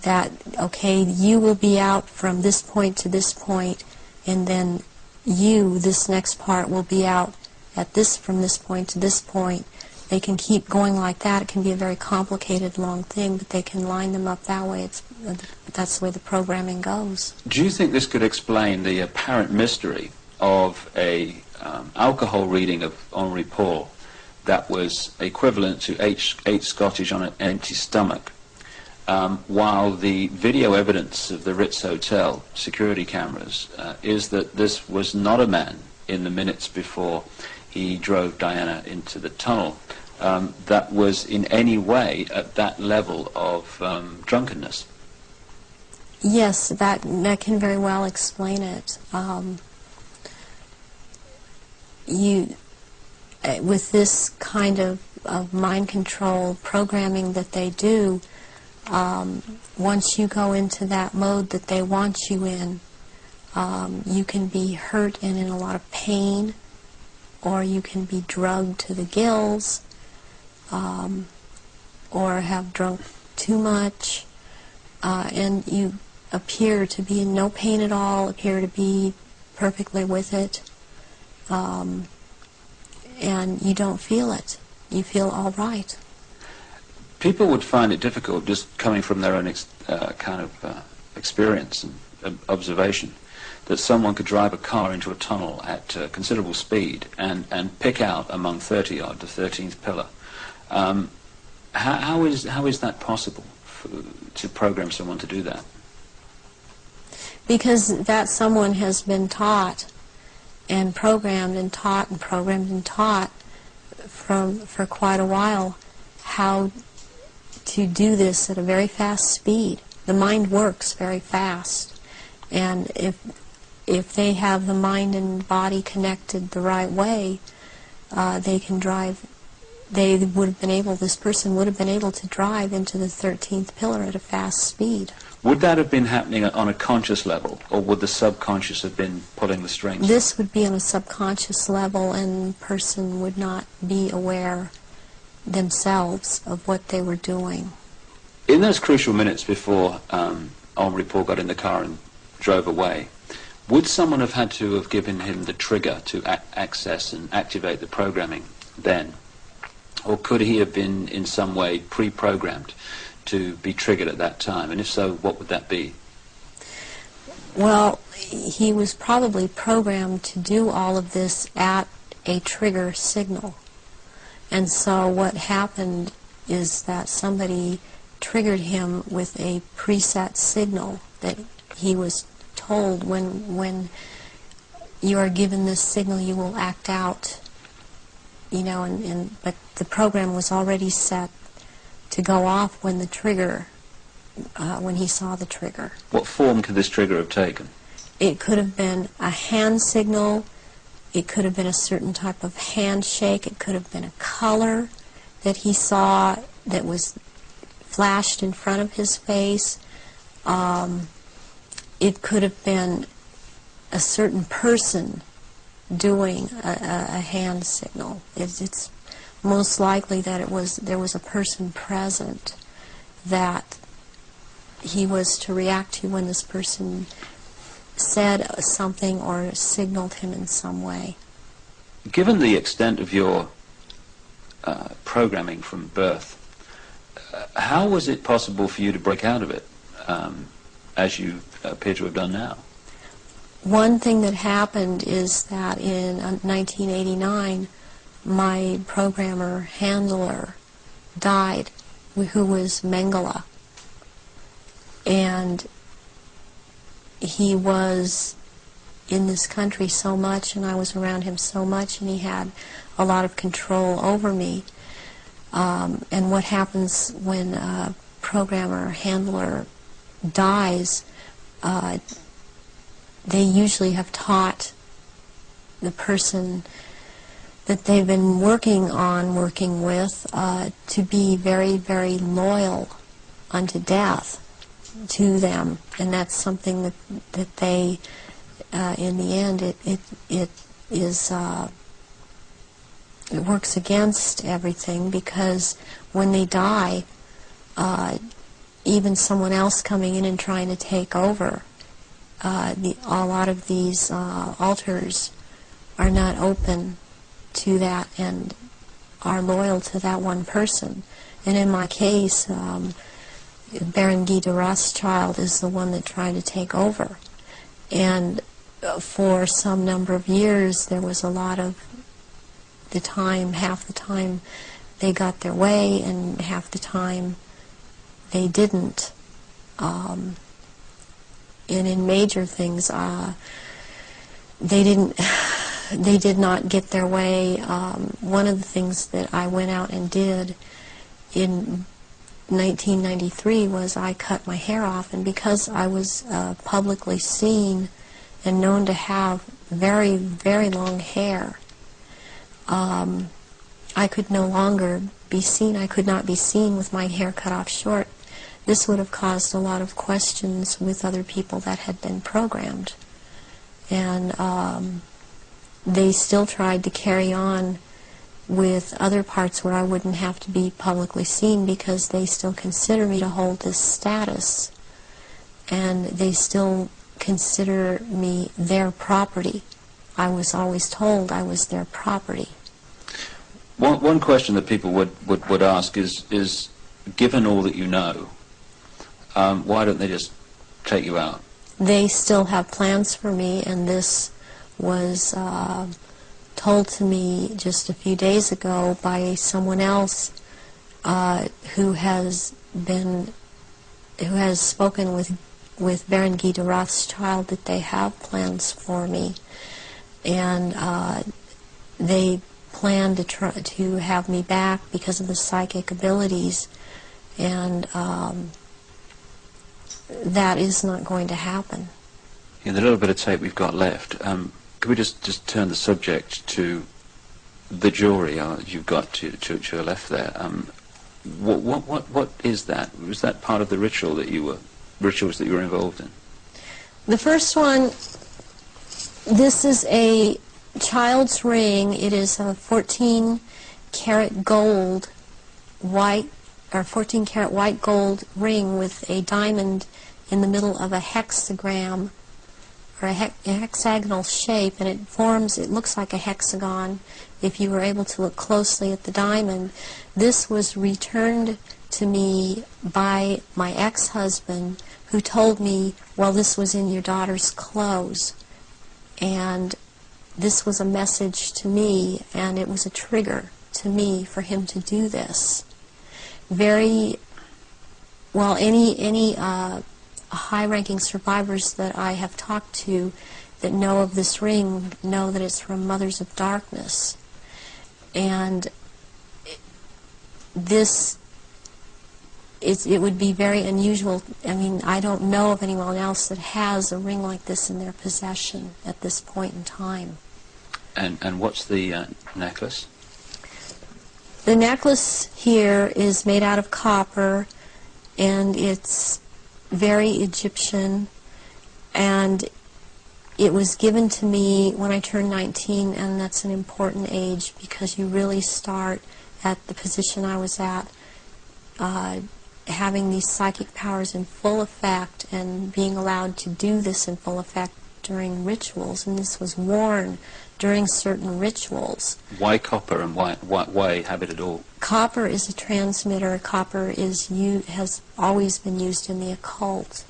that, okay, you will be out from this point to this point, and then this next part, will be out at from this point to this point. They can keep going like that. It can be a very complicated, long thing, but they can line them up that way. That's the way the programming goes. Do you think this could explain the apparent mystery of a alcohol reading of Henri Paul that was equivalent to 8 Scottish on an empty stomach, while the video evidence of the Ritz Hotel security cameras is that this was not a man in the minutes before he drove Diana into the tunnel that was in any way at that level of drunkenness? Yes, that can very well explain it. With this kind of mind control programming that they do, once you go into that mode that they want you in, you can be hurt and in a lot of pain, or you can be drugged to the gills, or have drunk too much, and you appear to be in no pain at all, appear to be perfectly with it, and you don't feel it. You feel all right. People would find it difficult, just coming from their own experience and observation, that someone could drive a car into a tunnel at considerable speed and pick out among 30-odd the 13th pillar. How is that possible to program someone to do that? Because that someone has been taught and programmed and taught and programmed and taught for quite a while how to do this at a very fast speed. The mind works very fast, and if they have the mind and body connected the right way, they can drive. They would have been able. This person would have been able to drive into the 13th pillar at a fast speed. Would that have been happening on a conscious level, or would the subconscious have been pulling the strings? This would be on a subconscious level, and the person would not be aware themselves of what they were doing. In those crucial minutes before Henri Paul got in the car and drove away, would someone have had to have given him the trigger to access and activate the programming then? Or could he have been in some way pre-programmed to be triggered at that time? And if so, what would that be? Well, he was probably programmed to do all of this at a trigger signal. And so what happened is that somebody triggered him with a preset signal that he was told when you are given this signal you will act out, you know, but the program was already set to go off when the trigger, when he saw the trigger. What form could this trigger have taken? It could have been a hand signal, it could have been a certain type of handshake, it could have been a color that he saw that was flashed in front of his face. It could have been a certain person doing a hand signal. It's most likely that there was a person present that he was to react to when this person said something or signaled him in some way. Given the extent of your programming from birth, how was it possible for you to break out of it, as you appear to have done now? One thing that happened is that in 1989, my programmer handler died, who was Mengele. And he was in this country so much, and I was around him so much, and he had a lot of control over me. And what happens when a programmer handler dies, they usually have taught the person that they've been working with, to be very, very loyal unto death to them. And that's something that they, in the end, it works against everything, because when they die, even someone else coming in and trying to take over, a lot of these altars are not open to that and are loyal to that one person. And in my case, Baron Guy de Rothschild is the one that tried to take over. And for some number of years, there was a lot of the time, half the time they got their way, and half the time they didn't. And in major things, they did not get their way. One of the things that I went out and did in 1993 was I cut my hair off, and because I was publicly seen and known to have very, very long hair, I could no longer be seen. I could not be seen with my hair cut off short. This would have caused a lot of questions with other people that had been programmed. And they still tried to carry on with other parts where I wouldn't have to be publicly seen, because they still consider me to hold this status. And they still consider me their property. I was always told I was their property. One question that people would ask is, given all that you know, why don't they just take you out? They still have plans for me, and this was told to me just a few days ago by someone else who has spoken with Baron Guy de Rothschild, that they have plans for me, and they plan to try to have me back because of the psychic abilities, and that is not going to happen. In the little bit of tape we've got left, could we just turn the subject to the jury you've got to your left there? What is that? Was that part of the rituals that you were involved in? The first one, this is a child's ring. It is a 14-karat gold white, or 14-karat white gold ring with a diamond in the middle of a hexagram, or a hexagonal shape, and it looks like a hexagon if you were able to look closely at the diamond. This was returned to me by my ex-husband, who told me, well, this was in your daughter's clothes. And this was a message to me, and it was a trigger to me for him to do this. Any high-ranking survivors that I have talked to that know of this ring know that it's from Mothers of Darkness. And it would be very unusual. I mean, I don't know of anyone else that has a ring like this in their possession at this point in time. And what's the necklace? The necklace here is made out of copper, and it's very Egyptian, and it was given to me when I turned 19, and that's an important age because you really start at the position I was at, having these psychic powers in full effect and being allowed to do this in full effect during rituals, and this was worn during certain rituals. Why copper, and why have it at all? Copper is a transmitter. Copper has always been used in the occult.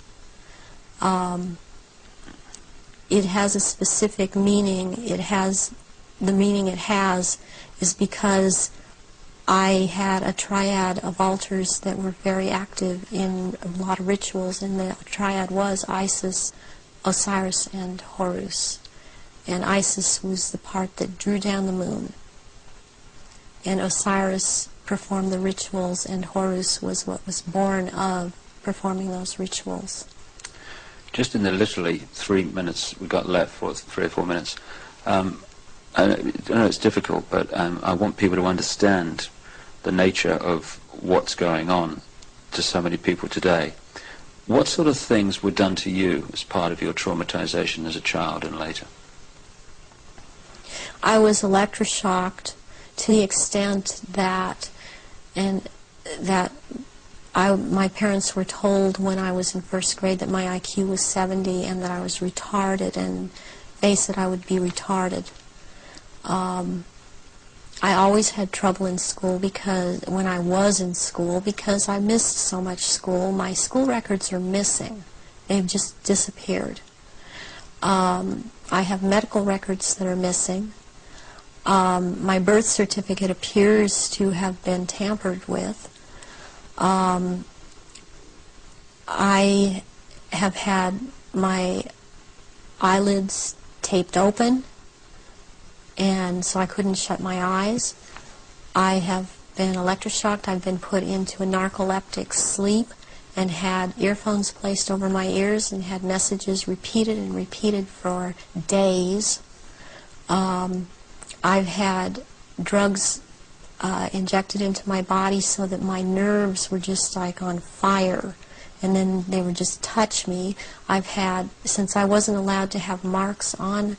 It has a specific meaning. The meaning it has is because I had a triad of altars that were very active in a lot of rituals, and the triad was Isis, Osiris, and Horus. And Isis was the part that drew down the moon. And Osiris performed the rituals, and Horus was what was born of performing those rituals. Just in the literally 3 minutes we've got left, for 3 or 4 minutes, I know it's difficult, but I want people to understand the nature of what's going on to so many people today. What sort of things were done to you as part of your traumatization as a child and later? I was electroshocked to the extent that my parents were told when I was in first grade that my IQ was 70 and that I was retarded, and they said I would be retarded. I always had trouble in school when I was in school because I missed so much school. My school records are missing. They've just disappeared. I have medical records that are missing. My birth certificate appears to have been tampered with. I have had my eyelids taped open, and so I couldn't shut my eyes. I have been electroshocked. I've been put into a narcoleptic sleep and had earphones placed over my ears and had messages repeated and repeated for days. I've had drugs injected into my body so that my nerves were just like on fire, and then they would just touch me. Since I wasn't allowed to have marks on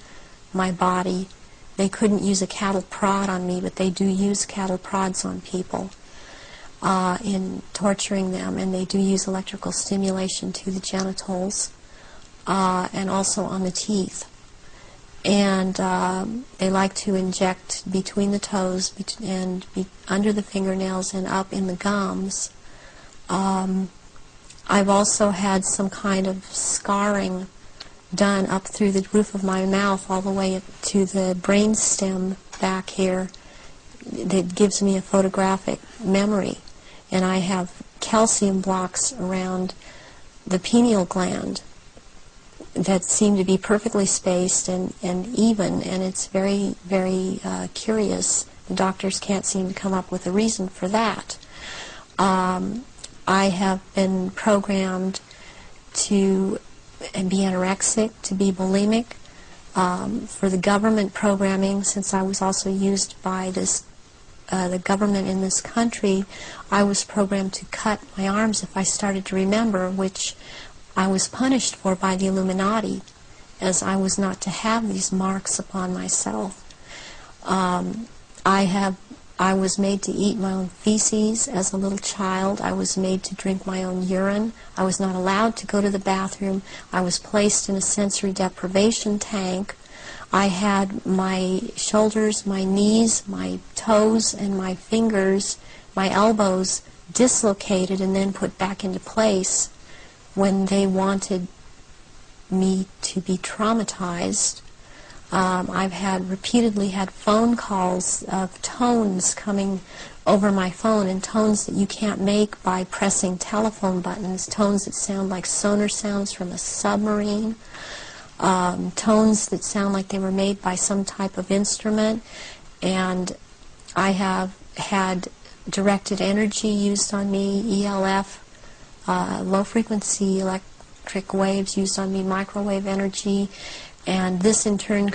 my body, they couldn't use a cattle prod on me, but they do use cattle prods on people in torturing them, and they do use electrical stimulation to the genitals and also on the teeth. And they like to inject between the toes and under the fingernails and up in the gums. I've also had some kind of scarring done up through the roof of my mouth all the way up to the brain stem back here that gives me a photographic memory. And I have calcium blocks around the pineal gland that seem to be perfectly spaced and even, and it's very, very curious. The doctors can't seem to come up with a reason for that. I have been programmed to be anorexic, to be bulimic. For the government programming, since I was also used by the government in this country, I was programmed to cut my arms if I started to remember, which I was punished for by the Illuminati, as I was not to have these marks upon myself. I was made to eat my own feces as a little child. I was made to drink my own urine. I was not allowed to go to the bathroom. I was placed in a sensory deprivation tank. I had my shoulders, my knees, my toes, and my fingers, my elbows dislocated and then put back into place when they wanted me to be traumatized. I've repeatedly had phone calls of tones coming over my phone, and tones that you can't make by pressing telephone buttons, tones that sound like sonar sounds from a submarine, tones that sound like they were made by some type of instrument. And I have had directed energy used on me, ELF, low-frequency electric waves used on me, microwave energy, and this in turn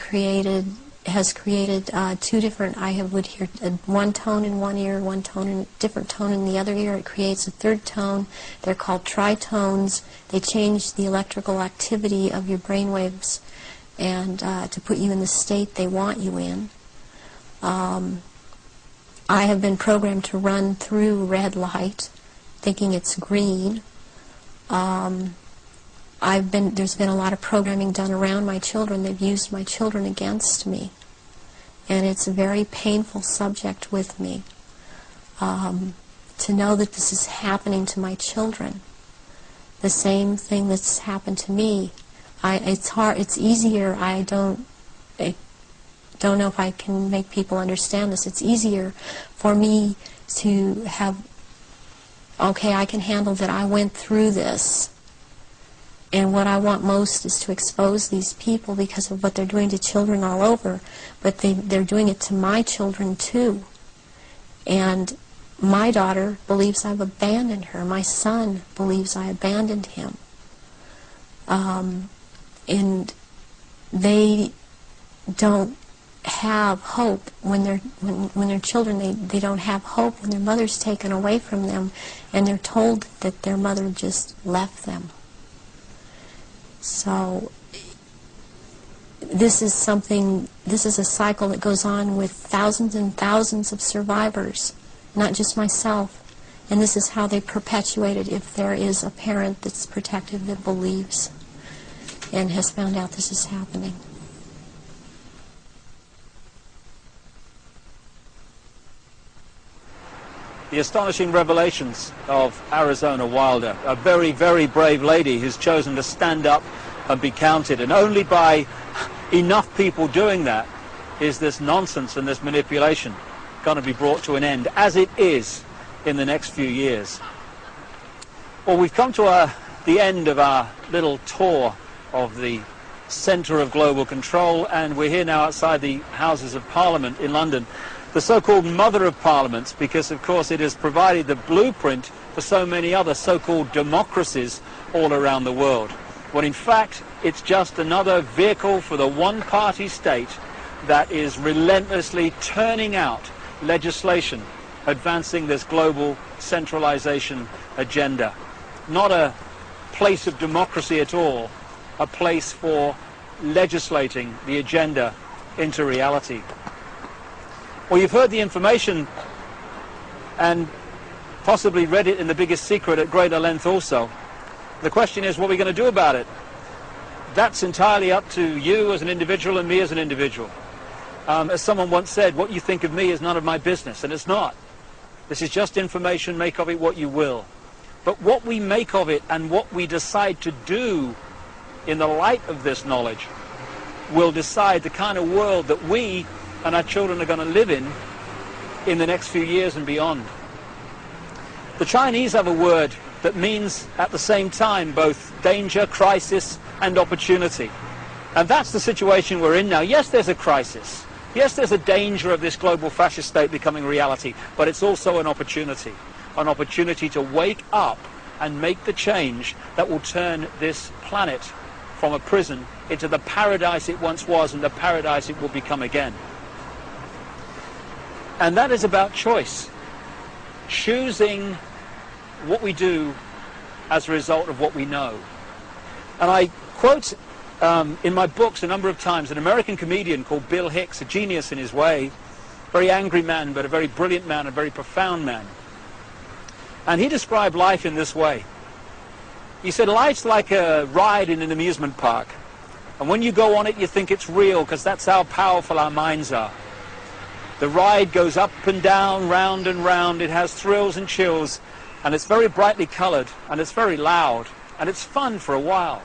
has created two different, I would hear one tone in one ear, one tone in different tone in the other ear. It creates a third tone. They're called tritones. They change the electrical activity of your brain waves and to put you in the state they want you in. I have been programmed to run through red light, thinking it's green. There's been a lot of programming done around my children. They've used my children against me. And it's a very painful subject with me to know that this is happening to my children. The same thing that's happened to me. It's easier, I don't know if I can make people understand this. It's easier for me to have, okay, I can handle that I went through this. And what I want most is to expose these people because of what they're doing to children all over. But they're doing it to my children too. And my daughter believes I've abandoned her. My son believes I abandoned him. And they don't have hope when they're children. They don't have hope when their mother's taken away from them and they're told that their mother just left them. So this is a cycle that goes on with thousands and thousands of survivors, not just myself. And this is how they perpetuate it if there is a parent that's protective that believes and has found out this is happening. The astonishing revelations of Arizona Wilder, a very, very brave lady who's chosen to stand up and be counted. And only by enough people doing that is this nonsense and this manipulation going to be brought to an end, as it is in the next few years. Well, we've come to the end of our little tour of the centre of global control, and we're here now outside the Houses of Parliament in London, the so-called mother of parliaments, because of course it has provided the blueprint for so many other so-called democracies all around the world. When in fact it's just another vehicle for the one-party state that is relentlessly turning out legislation advancing this global centralization agenda. Not a place of democracy at all, a place for legislating the agenda into reality. Well, you've heard the information and possibly read it in The Biggest Secret at greater length also. The question is, what are we going to do about it? That's entirely up to you as an individual and me as an individual. As someone once said, what you think of me is none of my business, and it's not. This is just information, make of it what you will. But what we make of it and what we decide to do in the light of this knowledge will decide the kind of world that we and our children are going to live in the next few years and beyond. The Chinese have a word that means at the same time both danger, crisis, and opportunity. And that's the situation we're in now. Yes, there's a crisis. Yes, there's a danger of this global fascist state becoming reality, but it's also an opportunity to wake up and make the change that will turn this planet from a prison into the paradise it once was and the paradise it will become again. And that is about choice. Choosing what we do as a result of what we know. And I quote in my books a number of times an American comedian called Bill Hicks, a genius in his way, very angry man, but a very brilliant man, a very profound man. And he described life in this way. He said, life's like a ride in an amusement park. And when you go on it, you think it's real, because that's how powerful our minds are. The ride goes up and down, round and round. It has thrills and chills, and it's very brightly colored, and it's very loud. And it's fun for a while.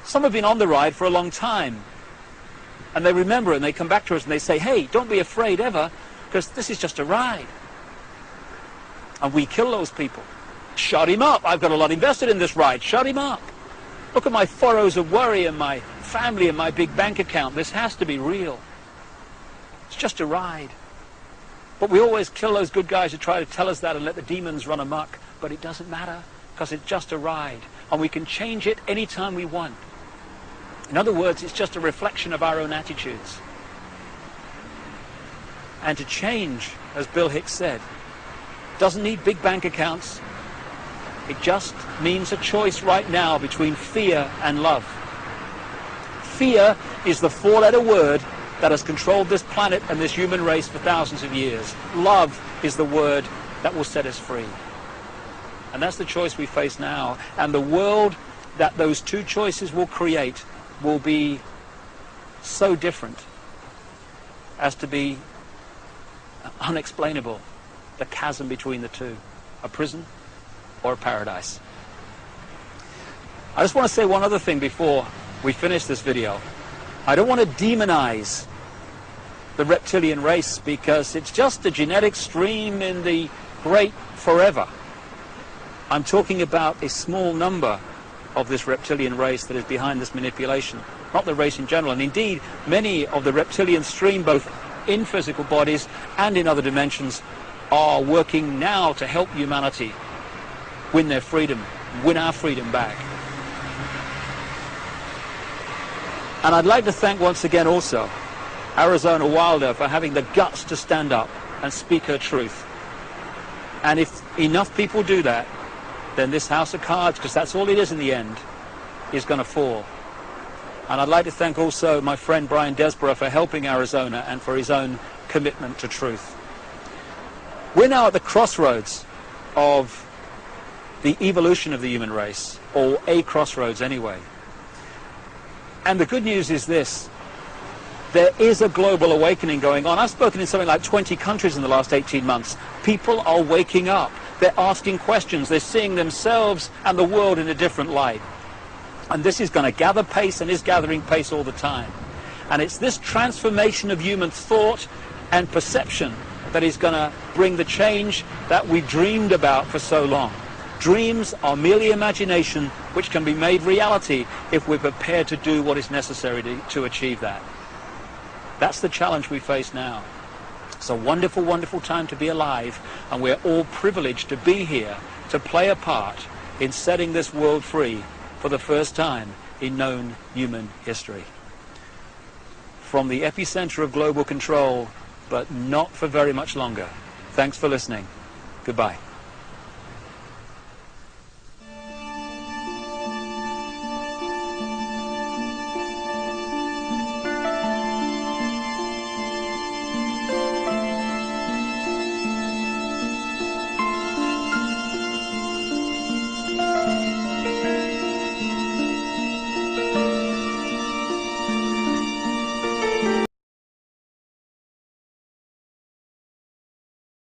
Some have been on the ride for a long time. And they remember it and they come back to us and they say, hey, don't be afraid ever, because this is just a ride. And we kill those people. Shut him up. I've got a lot invested in this ride. Shut him up. Look at my furrows of worry and my family and my big bank account. This has to be real. It's just a ride. But we always kill those good guys who try to tell us that and let the demons run amok. But it doesn't matter, because it's just a ride. And we can change it anytime we want. In other words, it's just a reflection of our own attitudes. And to change, as Bill Hicks said, doesn't need big bank accounts. It just means a choice right now between fear and love. Fear is the four-letter word that has controlled this planet and this human race for thousands of years. Love is the word that will set us free. And that's the choice we face now. And the world that those two choices will create will be so different as to be unexplainable. The chasm between the two. A prison or a paradise. I just want to say one other thing before we finish this video. I don't want to demonize the reptilian race, because it's just a genetic stream in the great forever. I'm talking about a small number of this reptilian race that is behind this manipulation, not the race in general. And indeed, many of the reptilian stream, both in physical bodies and in other dimensions, are working now to help humanity win their freedom, win our freedom back. And I'd like to thank once again also Arizona Wilder for having the guts to stand up and speak her truth. And if enough people do that, then this house of cards, because that's all it is in the end, is going to fall. And I'd like to thank also my friend Brian Desborough for helping Arizona and for his own commitment to truth. We're now at the crossroads of the evolution of the human race, or a crossroads anyway. And the good news is this: there is a global awakening going on. I've spoken in something like 20 countries in the last 18 months. People are waking up. They're asking questions. They're seeing themselves and the world in a different light. And this is going to gather pace and is gathering pace all the time. And it's this transformation of human thought and perception that is going to bring the change that we dreamed about for so long. Dreams are merely imagination, which can be made reality if we're prepared to do what is necessary to achieve that. That's the challenge we face now. It's a wonderful, wonderful time to be alive, and we're all privileged to be here to play a part in setting this world free for the first time in known human history. From the epicenter of global control, but not for very much longer. Thanks for listening. Goodbye.